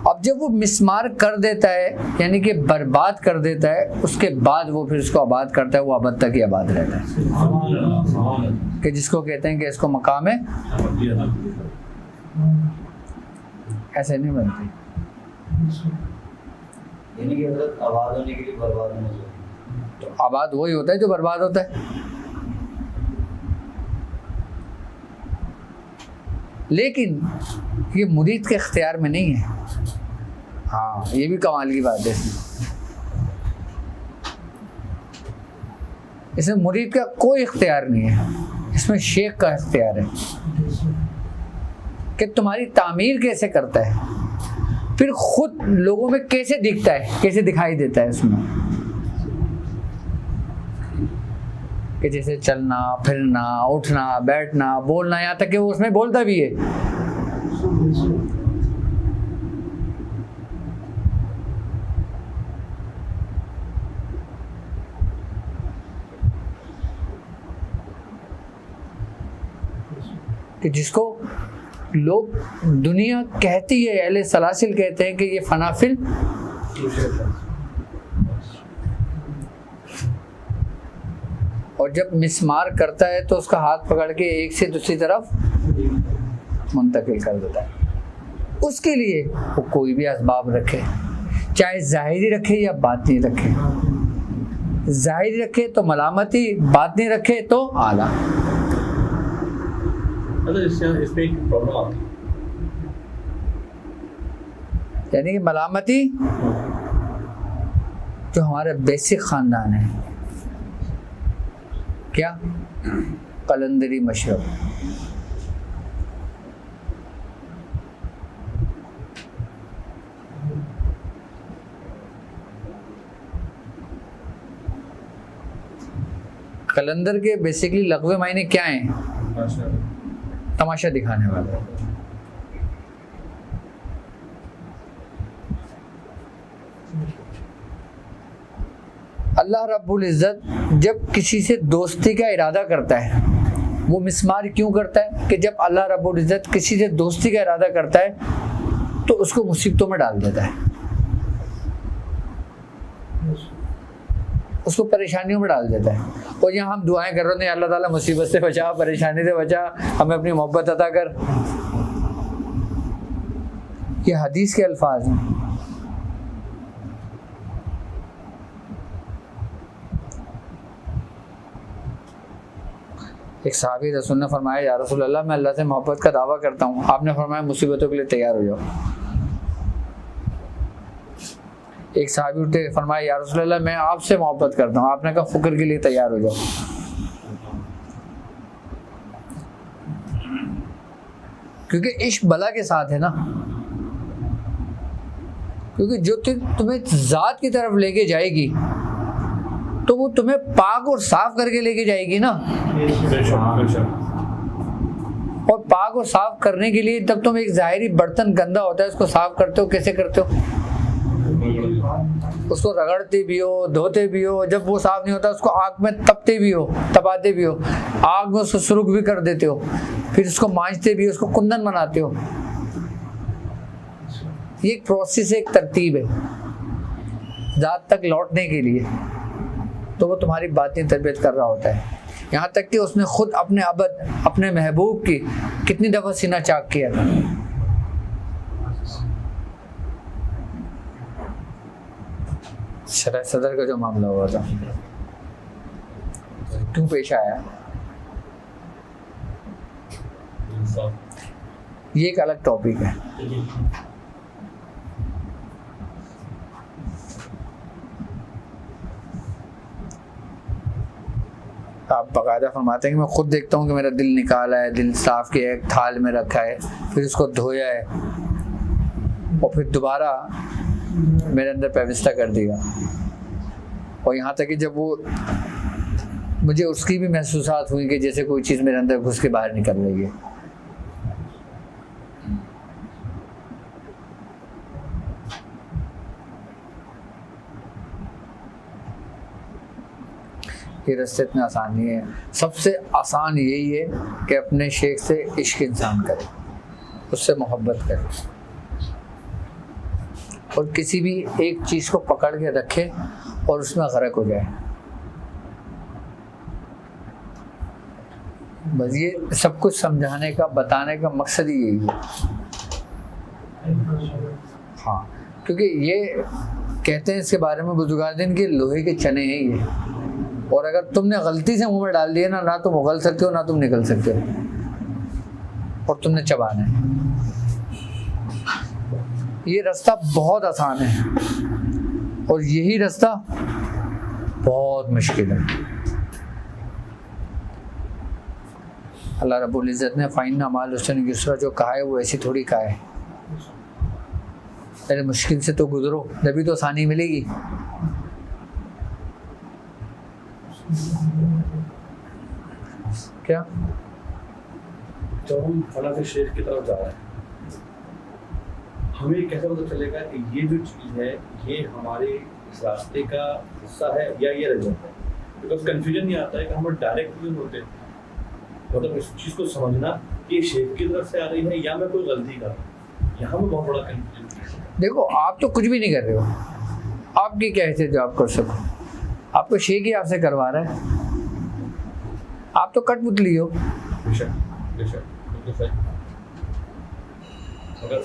अब जब वो मिसमार कर देता है, यानी कि बर्बाद कर देता है, उसके बाद वो फिर उसको आबाद करता है, वो अबद तक ही आबाद रहता है। कि जिसको कहते हैं कि इसको मकाम है, ऐसे नहीं बनती। यानी कि हज़रत आबाद होने के लिए बर्बाद होना चाहिए। तो आबाद वही होता है जो बर्बाद होता है। लेकिन ये मुरीद के इख्तियार में नहीं है। हाँ, ये भी कमाल की बात है। इसमें मुरीद का कोई इख्तियार नहीं है, इसमें शेख का इख्तियार है कि तुम्हारी तामीर कैसे करता है, फिर खुद लोगों में कैसे दिखता है, कैसे दिखाई देता है उसमें, कि जैसे चलना फिरना, उठना बैठना, बोलना, यहाँ तक कि वो उसमें बोलता भी है। कि जिसको लोग दुनिया कहती है, अहले सलासिल कहते हैं कि ये फनाफिल और जब मिसमार करता है तो उसका हाथ पकड़ के एक से दूसरी तरफ मुंतकिल कर देता है। उसके लिए वो कोई भी असबाब रखे, चाहे ज़ाहिरी रखे या बातनी रखे। ज़ाहिरी रखे तो मलामती, बातनी रखे तो आला। इसमें एक प्रॉब्लम आती है, यानी कि मलामती जो हमारे बेसिक ख़ानदान है, क्या कलंदरी मशरब, कलंदर के बेसिकली लग़वी मायने क्या हैं? तमाशा दिखाने वाला। अल्लाह रब्बुल इज़्ज़त जब किसी से दोस्ती का इरादा करता है, वो मिसमार क्यों करता है? कि जब अल्लाह रब्बुल इज़्ज़त किसी से दोस्ती का इरादा करता है तो उसको मुसीबतों में डाल देता है, उसको परेशानियों में डाल देता है। और यहाँ हम दुआएं कर रहे हैं, अल्लाह ताला मुसीबत से बचा, परेशानी से बचा, हमें अपनी मोहब्बत अता कर। ये हदीस के अल्फाज हैं। एक सहाबी रसूल ने फरमाया, या रसूल अल्लाह, मैं अल्लाह से मोहब्बत का दावा करता हूँ। आपने फरमाया मुसीबतों के लिए तैयार हो जाओ। एक सहाबी उठे, फरमाया, या रसूल अल्लाह, मैं आपसे मोहब्बत करता हूँ। आपने कहा फ़ुक्र के लिए तैयार हो जाओ। क्योंकि इश्क बला के साथ है ना, क्योंकि जो तुम्हें ज़ात की तरफ लेके जाएगी तो वो तुम्हें पाक और साफ करके लेके जाएगी ना। और पाक और साफ करने के लिए तब तुम एक ज़ाहिरी बर्तन गंदा होता है, उसको साफ करते हो, कैसे करते हो? उसको रगड़ते भी हो, धोते भी हो, जब वो साफ नहीं होता उसको आग में तपते भी हो, तपाते भी हो, आग में उसको सुर्ख भी कर देते हो, फिर उसको मांजते भी हो, उसको कुंदन बनाते हो, ये एक प्रोसेस, एक तरतीब है ज़ात तक लौटने के लिए। तो वो तुम्हारी बातें तरबियत कर रहा होता है, यहाँ तक कि उसने खुद अपने अबद, अपने महबूब की कितनी दफ़ा सीना चाक किया था। शरह सदर का जो मामला हुआ था, क्यों पेश आया, ये एक अलग टॉपिक है। आप बाकायदा फरमाते हैं कि मैं खुद देखता हूँ कि मेरा दिल निकाला है, दिल साफ किया है, एक थाल में रखा है, फिर उसको धोया है और फिर दोबारा मेरे अंदर पैविस्ता कर दिया। और यहाँ तक कि जब वो मुझे उसकी भी महसूसात हुई कि जैसे कोई चीज़ मेरे अंदर घुस के बाहर निकल रही है। ये रास्ते इतने आसान नहीं है। सबसे आसान यही है कि अपने शेख से इश्क इंसान करे, उससे मोहब्बत करे और किसी भी एक चीज़ को पकड़ के रखे और उसमें गर्क हो जाए। बस ये सब कुछ समझाने का, बताने का मकसद ही यही है। हाँ, क्योंकि ये कहते हैं इसके बारे में बुजुर्गान के लोहे के चने हैं ये, और अगर तुमने गलती से मुंह में डाल दिए ना तुम उगल सकते हो ना तुम निकल सकते हो, और तुमने चबाना है। ये रास्ता बहुत आसान है और यही रास्ता बहुत मुश्किल है। अल्लाह रब्बुल इज़्ज़त ने फ़इन्ना मअल उसरि युस्रा जो कहा है वो ऐसी थोड़ी कहा है। पहले मुश्किल से तो गुजरो, तभी तो आसानी मिलेगी। क्या जब हम फला के शेख की तरफ जा रहे हैं, हमें कैसे पता चलेगा कि ये जो चीज़ है ये हमारे इस रास्ते का हिस्सा है या ये रिजल्ट है? बिकॉज कंफ्यूजन नहीं आता है कि हम डायरेक्ट नहीं होते, मतलब इस चीज़ को समझना कि शेख की तरफ से आ रही है या मैं कोई गलती कर रहा हूँ, यहाँ में बहुत बड़ा कंफ्यूजन। देखो, आप तो कुछ भी नहीं कर रहे हो, आपकी क्या हैसियत जो आप कर सको? आपको शेख ही आपसे करवा रहा है, आप तो कठपुतली हो। बेशक बेशक बिल्कुल सही। मगर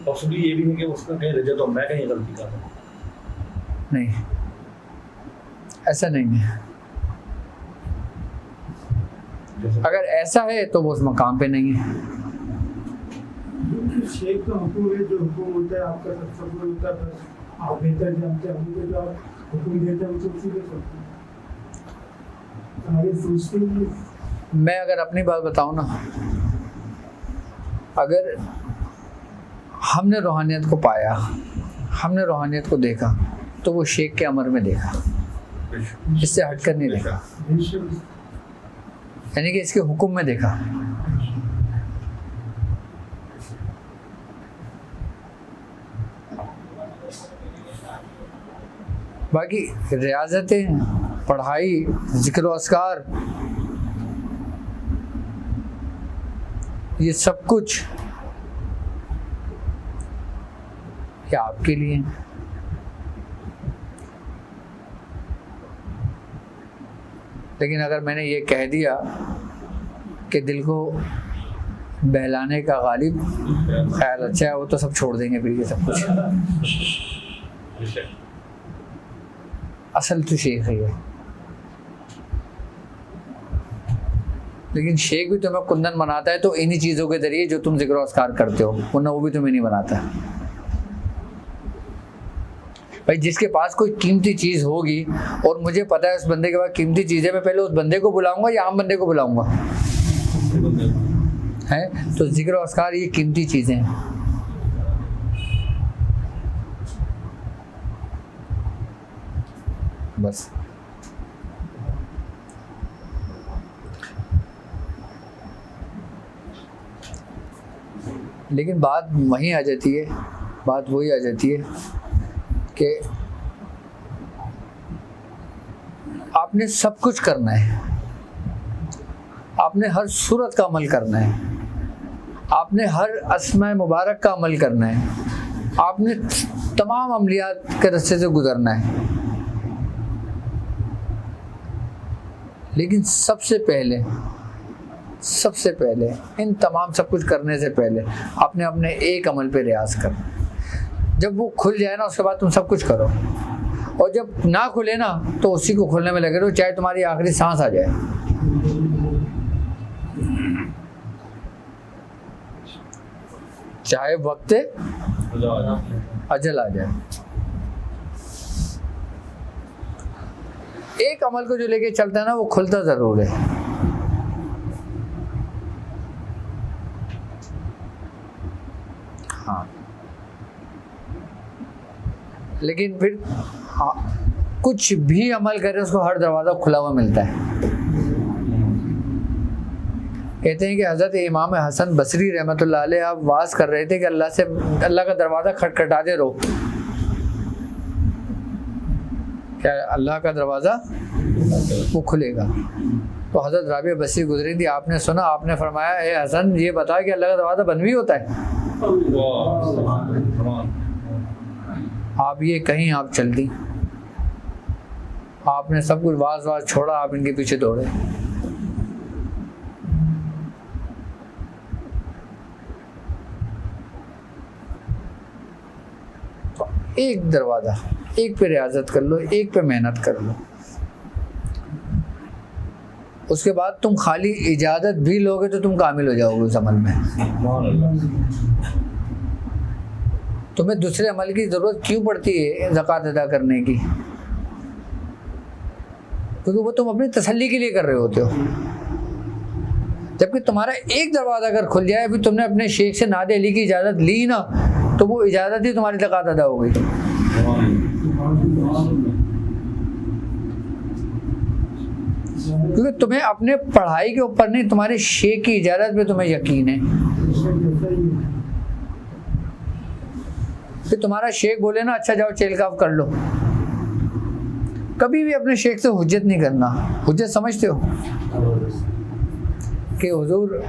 पॉसिबली ये भी है कि उसका कहीं रिजल्ट हो, मैं कहीं गलती कर रहा हूँ। नहीं, ऐसा नहीं है। अगर ऐसा है तो वो उस मकाम पे नहीं है। शेख का हुक्म है, जो हुक्म होता है आपका तसव्वुर होता है, बस आप बेहतर जानते हैं। हमको जो आप हुक्म देते हैं उसको सीधे करते हैं, आगे सोचते ही। मैं अगर अपनी बात बताऊं ना, अगर हमने रूहानियत को पाया, हमने रूहानियत को देखा, तो वो शेख के अमर में देखा, इससे हटकर नहीं देखा, यानी कि इसके हुक्म में देखा। बाकी रियाजतें, पढ़ाई, जिक्र व अस्कार, ये सब कुछ ये आपके लिए है। लेकिन अगर मैंने ये कह दिया कि दिल को बहलाने का गालिब ख्याल अच्छा है, वो तो सब छोड़ देंगे फिर ये सब कुछ। असल तो शेख है ये, लेकिन शेख भी तुम्हें कुंदन बनाता है तो इन्हीं चीज़ों के जरिए जो तुम जिक्र अस्कार करते हो, वरना वो भी तुम्हें नहीं बनाता। भाई जिसके पास कोई कीमती चीज़ होगी और मुझे पता है उस बंदे के पास कीमती चीज़ है, मैं पहले उस बंदे को बुलाऊंगा या आम बंदे को बुलाऊंगा? है तो जिक्र अस्कार ये कीमती चीज़ें हैं। बस लेकिन बात वहीं आ जाती है, बात वही आ जाती है कि आपने सब कुछ करना है, आपने हर सूरत का अमल करना है, आपने हर अस्मा मुबारक का अमल करना है, आपने तमाम अमलियात के रास्ते से गुजरना है, लेकिन सबसे पहले इन तमाम सब कुछ करने से पहले आपने अपने एक अमल पे रियाज करना। जब वो खुल जाए ना, उसके बाद तुम सब कुछ करो, और जब ना खुले ना तो उसी को खोलने में लगे रहो, चाहे तुम्हारी आखिरी सांस आ जाए। चाहे वक्त अजल आ जाए। एक अमल को जो लेके चलता है ना, वो खुलता जरूर है। हाँ, लेकिन फिर कुछ भी अमल करे उसको हर दरवाज़ा खुला हुआ मिलता है। कहते हैं कि हज़रत इमाम हसन बसरी रहमतुल्लाह अलैह आप वाज कर रहे थे कि अल्लाह का दरवाज़ा खटखटाते रहो, क्या अल्लाह का दरवाज़ा वो खुलेगा। तो हज़रत राबिया बसरी गुजरी थी, आपने सुना, आपने फरमाया, ए हसन ये बता कि अल्लाह का दरवाज़ा बंद भी होता है। आप ये कहीं आप चल दी, आपने सब कुछ वाज छोड़ा, आप इनके पीछे दौड़े। तो एक दरवाज़ा, एक पे रियाजत कर लो, एक पे मेहनत कर लो, उसके बाद तुम खाली इजाज़त भी लोगे तो तुम कामिल हो जाओगे उस अमल में। तुम्हें दूसरे अमल की ज़रूरत क्यों पड़ती है ज़कात अदा करने की? क्योंकि वो तुम अपनी तसल्ली के लिए कर रहे होते हो। जबकि तुम्हारा एक दरवाज़ा अगर खुल जाए, फिर तुमने अपने शेख से नादे अली की इजाज़त ली ना, तो वो इजाज़त ही तुम्हारी ज़कात अदा हो गई। क्योंकि तुम्हें अपने पढ़ाई के ऊपर नहीं, तुम्हारे शेख की इजाज़त पे तुम्हें यकीन है। फिर तुम्हारा शेख बोले ना, अच्छा जाओ चेलकाफ कर लो, कभी भी अपने शेख से हुज्जत नहीं करना। हुज्जत समझते हो कि हुजूर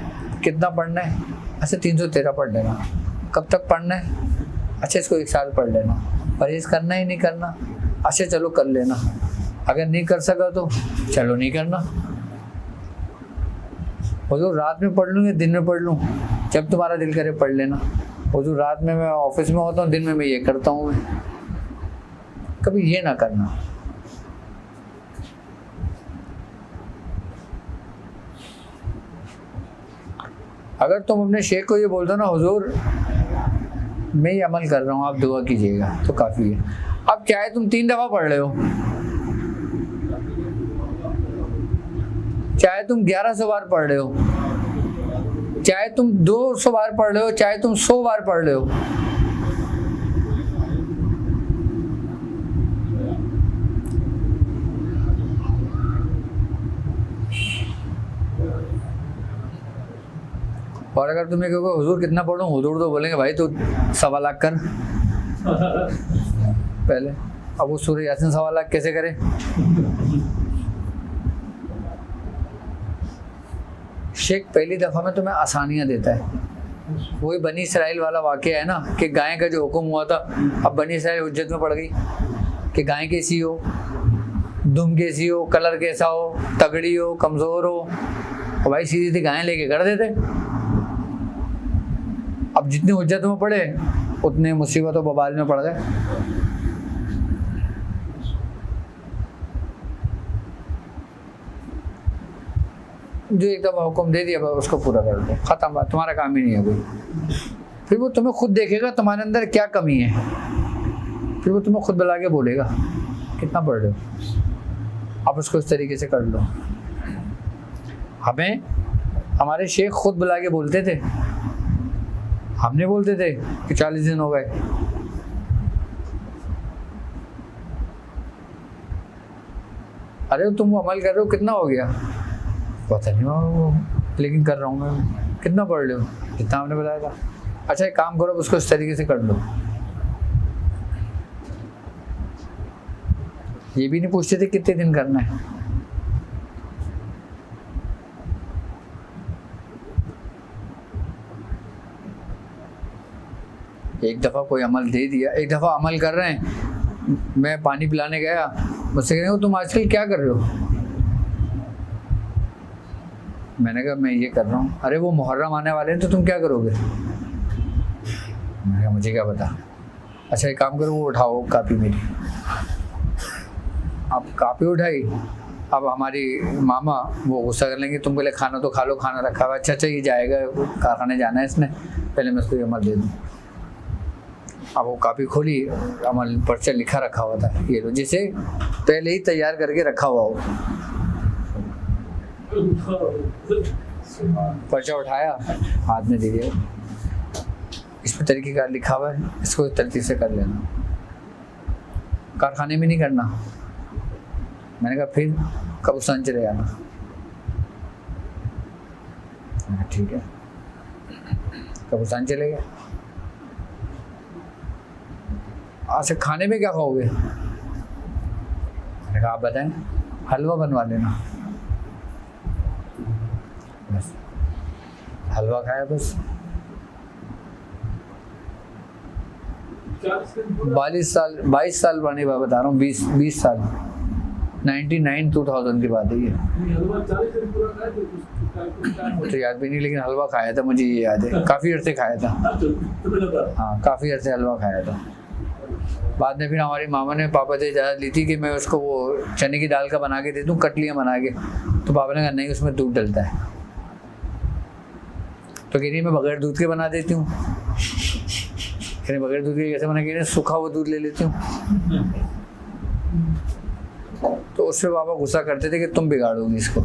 कितना पढ़ना है? अच्छा 313 पढ़ लेना। कब तक पढ़ना है? अच्छा इसको 1 साल पढ़ लेना। परहेज़ करना ही नहीं करना? अच्छा चलो कर लेना। अगर नहीं कर सका तो चलो नहीं करना। हुजूर रात में पढ़ लूँ या दिन में पढ़ लूँ? जब तुम्हारा दिल करे पढ़ लेना। हुजूर रात में मैं ऑफिस में होता हूँ, दिन में मैं ये करता हूँ। मैं कभी ये ना करना। अगर तुम अपने शेख को ये बोल दो ना, हुजूर मैं ये अमल कर रहा हूँ, आप दुआ कीजिएगा, तो काफ़ी है। अब चाहे तुम 3 दफ़ा पढ़ रहे हो, चाहे तुम 1100 बार पढ़ रहे हो, चाहे तुम 200 बार पढ़ रहे हो, चाहे तुम 100 बार पढ़ रहे हो, और अगर तुम्हें कहोगे हुजूर कितना पढ़ूं, हुजूर तो बोलेंगे भाई तो 1.25 लाख कर पहले। अब वो सूरह यासीन 1.25 लाख कैसे करे? शेख पहली दफ़ा में तुम्हें आसानियाँ देता है। वही बनी इसराइल वाला वाक़या है ना, कि गाय का जो हुक्म हुआ था, अब बनी इसराइल हुज्जत में पड़ गई कि गाय कैसी हो, दुम कैसी हो, कलर कैसा हो, तगड़ी हो, कमज़ोर हो, और भाई सीधी सीधी गायें लेके कर देते। अब जितनी हुज्जत में पड़े उतने मुसीबत और बवाल में पड़ गए। जो एक दफ़ा हुक्म दे दिया उसको पूरा कर दो, ख़त्म बात, तुम्हारा काम ही नहीं है कोई। फिर वो तुम्हें खुद देखेगा तुम्हारे अंदर क्या कमी है, फिर वो तुम्हें खुद बुला के बोलेगा कितना पढ़ रहे हो, आप उसको इस तरीके से कर लो। हमें हमारे शेख खुद बुला के बोलते थे, हमने बोलते थे कि 40 दिन हो गए। अरे तुम वो अमल कर रहे हो, कितना हो गया? पता नहीं वो, लेकिन कर रहा हूँ मैं। कितना पढ़ रहे हो? जितना हमने बताया था। अच्छा एक काम करो, उसको इस तरीके से कर लो। ये भी नहीं पूछते थे कितने दिन करना है। एक दफ़ा कोई अमल दे दिया, एक दफ़ा अमल कर रहे हैं, मैं पानी पिलाने गया, मुझसे कह रहे हो तुम आजकल क्या कर रहे हो? मैंने कहा मैं ये कर रहा हूँ। अरे वो मुहर्रम आने वाले हैं तो तुम क्या करोगे? मैंने कहा मुझे क्या पता। अच्छा एक काम करो, वो उठाओ कापी मेरी। आप कापी उठाई, अब हमारी मामा वो गुस्सा कर लेंगे, तुम पहले खाना तो खा लो, खाना रखा हुआ। अच्छा ये जाएगा कारखाने जाना है इसने, पहले मैं उसको अमल दे दूँ। अब वो कापी खोली, अमल पर्चा लिखा रखा हुआ था, ये लो, जिसे पहले ही तैयार करके रखा हुआ हो। पर्चा उठाया, हाथ में दे दिया, इसमें तरीक़ेकार लिखा हुआ है, इसको तरतीब से कर लेना, कारखाने में नहीं करना। मैंने कहा फिर कब्रिस्तान चले जाना। ठीक है, कब्रिस्तान चले गए। आज से खाने में क्या खाओगे? मैंने कहा आप बताएं, हलवा बनवा लेना। बस हलवा खाया बस। 22 साल पुरानी बात बता रहा हूँ, 20 साल, 99-2000 की बात है ये। तो याद भी नहीं, लेकिन हलवा खाया था, मुझे ये याद है, काफ़ी अर्से खाया था। हाँ काफ़ी अर्से हलवा खाया था। बाद में फिर हमारी मामा ने पापा से इजाज़त ली थी कि मैं उसको वो चने की दाल का बना के दे दूँ, कटलियाँ बना के। तो पापा ने कहा नहीं, उसमें दूध डलता है। तो कह रही मैं बगैर दूध के बना देती हूँ। कह रही बगैर दूध के कैसे बना? कह रही सूखा हुआ दूध ले लेती हूँ। तो उससे पापा गुस्सा करते थे कि तुम बिगाड़ोगी इसको,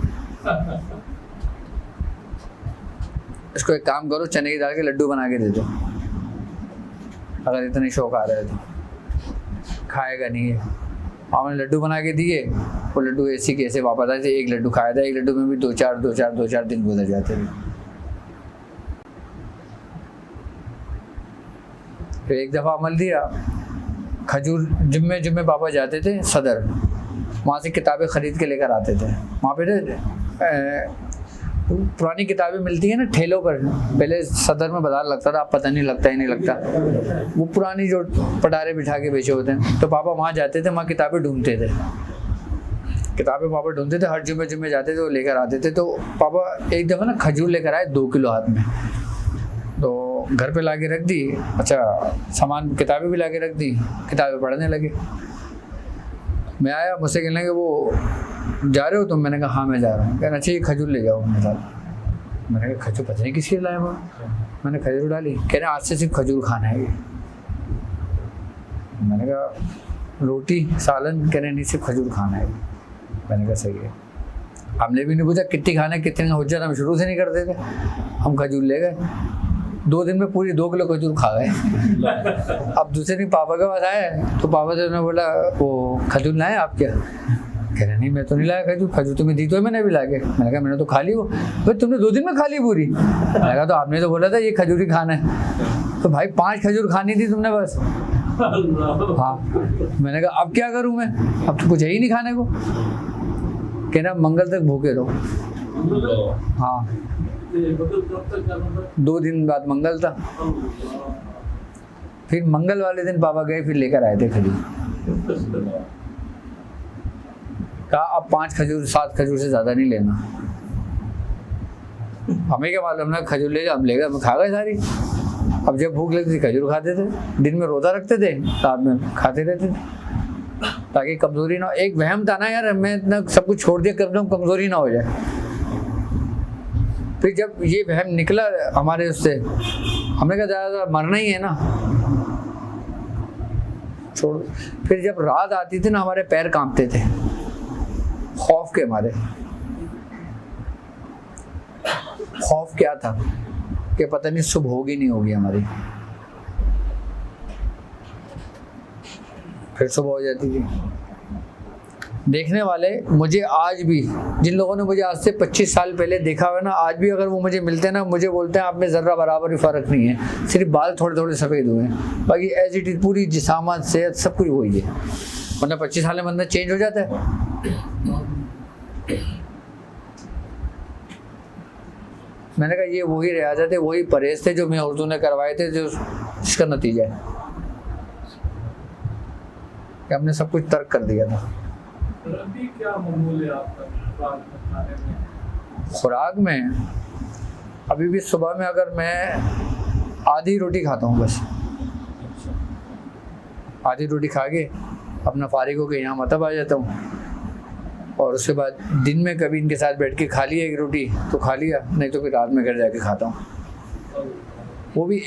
इसको एक काम करो, चने की दाल के लड्डू बना के दे दो, अगर इतने शौक आ रहा है तो। खाएगा नहीं है। पापा ने लड्डू बना के दिए, वो लड्डू ऐसे कैसे वापस आए थे। एक लड्डू खाया था, एक लड्डू में भी दो चार दिन गुजर जाते थे। फिर एक दफ़ा अमल दिया, खजूर जुम्मे पापा जाते थे सदर, वहाँ से किताबें ख़रीद के लेकर आते थे। वहाँ पे पुरानी किताबें मिलती है ना ठेलों पर, पहले सदर में बाजार लगता था, अब पता नहीं लगता ही नहीं लगता, वो पुरानी जो पटारे बिठा के बेचे होते हैं। तो पापा वहाँ जाते थे, वहाँ किताबें ढूंढते थे, किताबें पापा ढूंढते थे, हर जुम्मे जाते थे, वो लेकर आते थे। तो पापा एक दफ़ा ना खजूर लेकर आए 2 किलो हाथ में, तो घर पे लाके रख दी। अच्छा सामान किताबें भी लाके रख दी, किताबें पढ़ने लगे। मैं आया, मुझसे कहने लगे वो जा रहे हो तुम? मैंने कहा हाँ मैं जा रहा हूँ। कहना अच्छा ये खजूर ले जाओ मेरे साथ। मैंने कहा खजूर पता नहीं किसके लिए लाया वो। मैंने खजूर डाली, कह रहे आज से सिर्फ खजूर खाना है ये। मैंने कहा रोटी सालन? कह रहे नहीं सिर्फ खजूर खाना है। मैंने कहा सही है। हमने भी नहीं पूछा कितनी खाना है कितनी हुज्जत, हम शुरू से नहीं करते थे। हम खजूर ले गए, 2 दिन में पूरी 2 किलो खजूर खा गए। अब दूसरे दिन पापा के पास आए तो पापा से उन्होंने बोला वो खजूर लाए आप क्या? कह रहे नहीं मैं तो नहीं लाया खजूर, खजूर तुम्हें दी तो मैंने भी ला के। मैंने कहा मैंने तो खा ली वो। भाई तुमने 2 दिन में खा ली पूरी? मैंने कहा तो आपने तो बोला था ये खजूर ही खाना है। तो भाई 5 खजूर खानी थी तुमने बस। हाँ मैंने कहा अब क्या करूँ मैं, अब तो कुछ है ही नहीं खाने को। कहना मंगल तक भूखे रहो। हाँ 2 दिन बाद मंगल था। फिर मंगल वाले दिन पापा गए, फिर लेकर आए थे खजूर। कहा अब 5 खजूर 7 खजूर से ज़्यादा नहीं लेना। हमें क्या मालूम ना, खजूर ले जाओ, हम ले गए, हम खा गए सारी। अब जब भूख लगती थी खजूर खाते थे, दिन में रोज़ा रखते थे, रात में खाते रहते थे ताकि कमज़ोरी ना हो। एक वहम था ना यार, मैं इतना सब कुछ छोड़ दिया, कमज़ोरी ना हो जाए। फिर जब ये वहम निकला हमारे उससे, हमने कहा ज़्यादा मरना ही है ना, छोड़। फिर जब रात आती थी ना, हमारे पैर कांपते थे खौफ के मारे। खौफ क्या था कि पता नहीं सुबह होगी नहीं होगी हमारी। फिर सुबह हो जाती थी। देखने वाले मुझे आज भी, जिन लोगों ने मुझे आज से 25 साल पहले देखा हुआ ना, आज भी अगर वो मुझे मिलते हैं ना, मुझे बोलते हैं आप में ज़र्रा बराबर भी फ़र्क नहीं है, सिर्फ बाल थोड़े थोड़े सफ़ेद हुए हैं, बाकी एज इट इज़ पूरी जिसामत सेहत सब कुछ वही है। वरना 25 साल में बंदा चेंज हो जाता है। मैंने कहा ये वही रियाजत है, वही परहेज़ थे जो मैं उर्दू ने करवाए थे, जो इसका नतीजा है कि हमने सब कुछ तर्क कर दिया था। अभी क्या मामूल है आपका खुराक में, खाने में? खुराक में अभी भी सुबह में अगर मैं आधी रोटी खाता हूँ, बस आधी रोटी खा के अपना फारिग होकर यहाँ मतलब आ जाता हूँ, और उसके बाद दिन में कभी इनके साथ बैठ के खा लिया एक रोटी तो खा लिया, नहीं तो फिर रात में घर जाके खाता हूँ। वो भी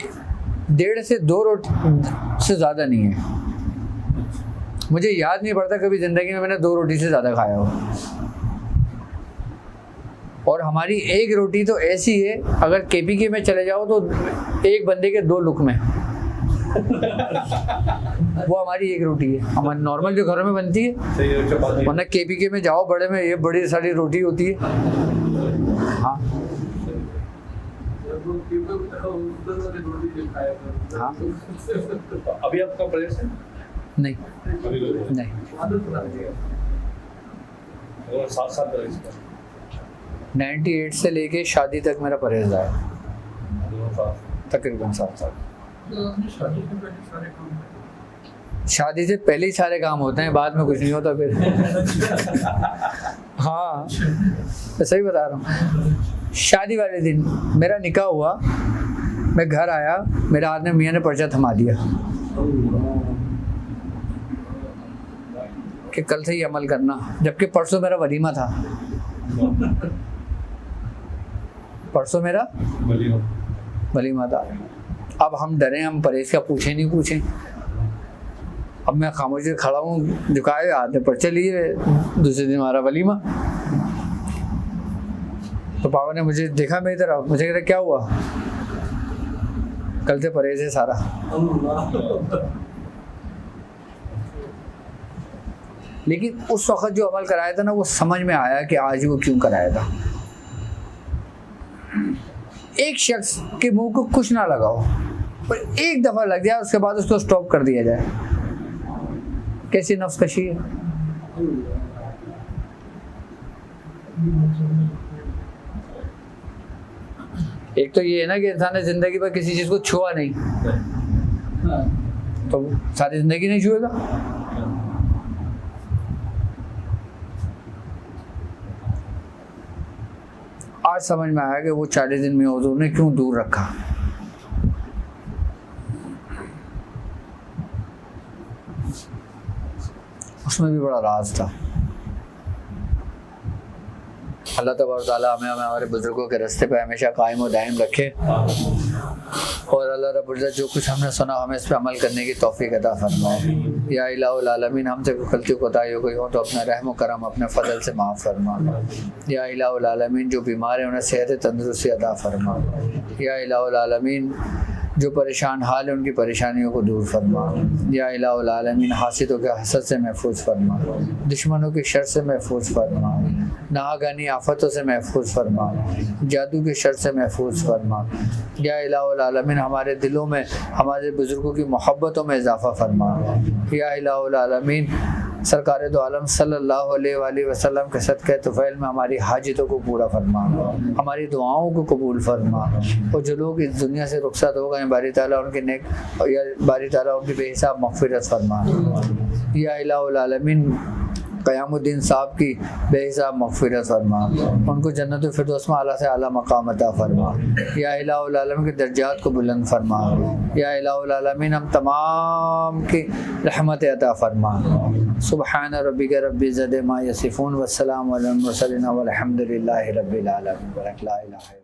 1.5 से 2 रोटी से ज़्यादा नहीं है। मुझे याद नहीं पड़ता कभी ज़िंदगी में मैंने 2 रोटी से ज़्यादा खाया हो। और हमारी एक रोटी तो ऐसी है, अगर KPK में चले जाओ तो एक बंदे के 2 लुक़मे वो हमारी एक रोटी है। हमारी नॉर्मल जो घरों में बनती है, वरना KPK में जाओ बड़े में, ये बड़ी सारी रोटी होती है। हाँ हाँ। अभी आपका परहेज है? नहीं नहीं, और 7 परहेज का 98 से लेके शादी तक मेरा परहेज आया, तकरीबन 7 साल। शादी से पहले ही सारे काम होते हैं, बाद में कुछ नहीं होता फिर। हाँ मैं सही बता रहा हूँ। शादी वाले दिन मेरा निकाह हुआ, मैं घर आया, मेरे हाथ में मियाँ ने पर्चा थमा दिया कि कल से ही अमल करना, जबकि परसों मेरा वलीमा था। परसों मेरा वलीमा था। अब हम डरे, हम परहेज का पूछे नहीं पूछे। अब मैं खामोशी खड़ा हूँ, झुकाए हाथ में पर्चे लिए, दूसरे दिन हमारा वलीमा। तो पापा ने मुझे देखा मेरी तरफ, मुझे कह रहा क्या हुआ? कल से परहेज है सारा। लेकिन उस वक्त जो अमल कराया था ना, वो समझ में आया कि आज वो क्यों कराया था। एक शख्स के मुंह को कुछ ना लगाओ, पर एक दफा लग जाए उसके बाद उसको स्टॉप कर दिया जाए। कैसी नफ्सकशी है। एक तो ये है ना कि इंसान ने जिंदगी पर किसी चीज को छुआ नहीं, तो सारी जिंदगी नहीं छुएगा। आज समझ में आया कि वो 40 दिन में हुजूर ने क्यों दूर रखा। उसमें भी बड़ा राज था। अल्लाह तबारक तआला हमें हमारे बुजुर्गों के रास्ते पे हमेशा कायम और दायम रखे, और अल्लाह रब्बुल इज्जत जो कुछ हमने सुना हमें इस पे अमल करने की तौफीक अता फरमाए। या इलाहुल आलमीन, हमसे कोई गलती कोताही हो गई हो तो अपना रहम व करम अपने फजल से माफ़ फरमा। या इलाहुल आलमीन, जो बीमार हैं उन्हें सेहत तंदुरुस्ती अता फरमा। या इलाहुल आलमीन, जो परेशान हाल है उनकी परेशानियों को दूर फरमा। या इलाहुल आलमीन, हासिदों के हसद से महफूज फरमा, दुश्मनों की शर से महफूज फरमा, नागानी आफतों से महफूज फरमा, जादू के शर से महफूज फरमा। या इलाहुल आलमीन, हमारे दिलों में हमारे बुजुर्गों की मोहब्बतों में इजाफ़ा फरमा। या इलाहुल आलमीन, सरकार दो आलम सल्लल्लाहु अलैहि वसल्लम के सदक़े तुफ़ैल में हमारी हाजतों को पूरा फरमा, हमारी दुआओं को कबूल फरमा। और जो लोग इस दुनिया से रुखसत हो गए, बारी ताला उनके नेक, या बारी ताला उनकी बेहिसाब मग़फ़िरत फरमा। या इलाहुल आलमीन, क़यामुद्दीन साहब की बेहिसाब मग़फ़िरत फरमा, उनको जन्नतुल फिरदौस में आला से आला मक़ाम अता फरमा। या इलाहुल आलमीन के दर्जात को बुलंद फरमा। या इलाहुल आलमीन, हम तमाम की रहमत अता फरमा। सुब्हान रब्बिक रब्बिल इज़्ज़ति अम्मा यसिफ़ून व सलामुन अलल मुरसलीन वल्हम्दुलिल्लाहि रब्बिल आलमीन।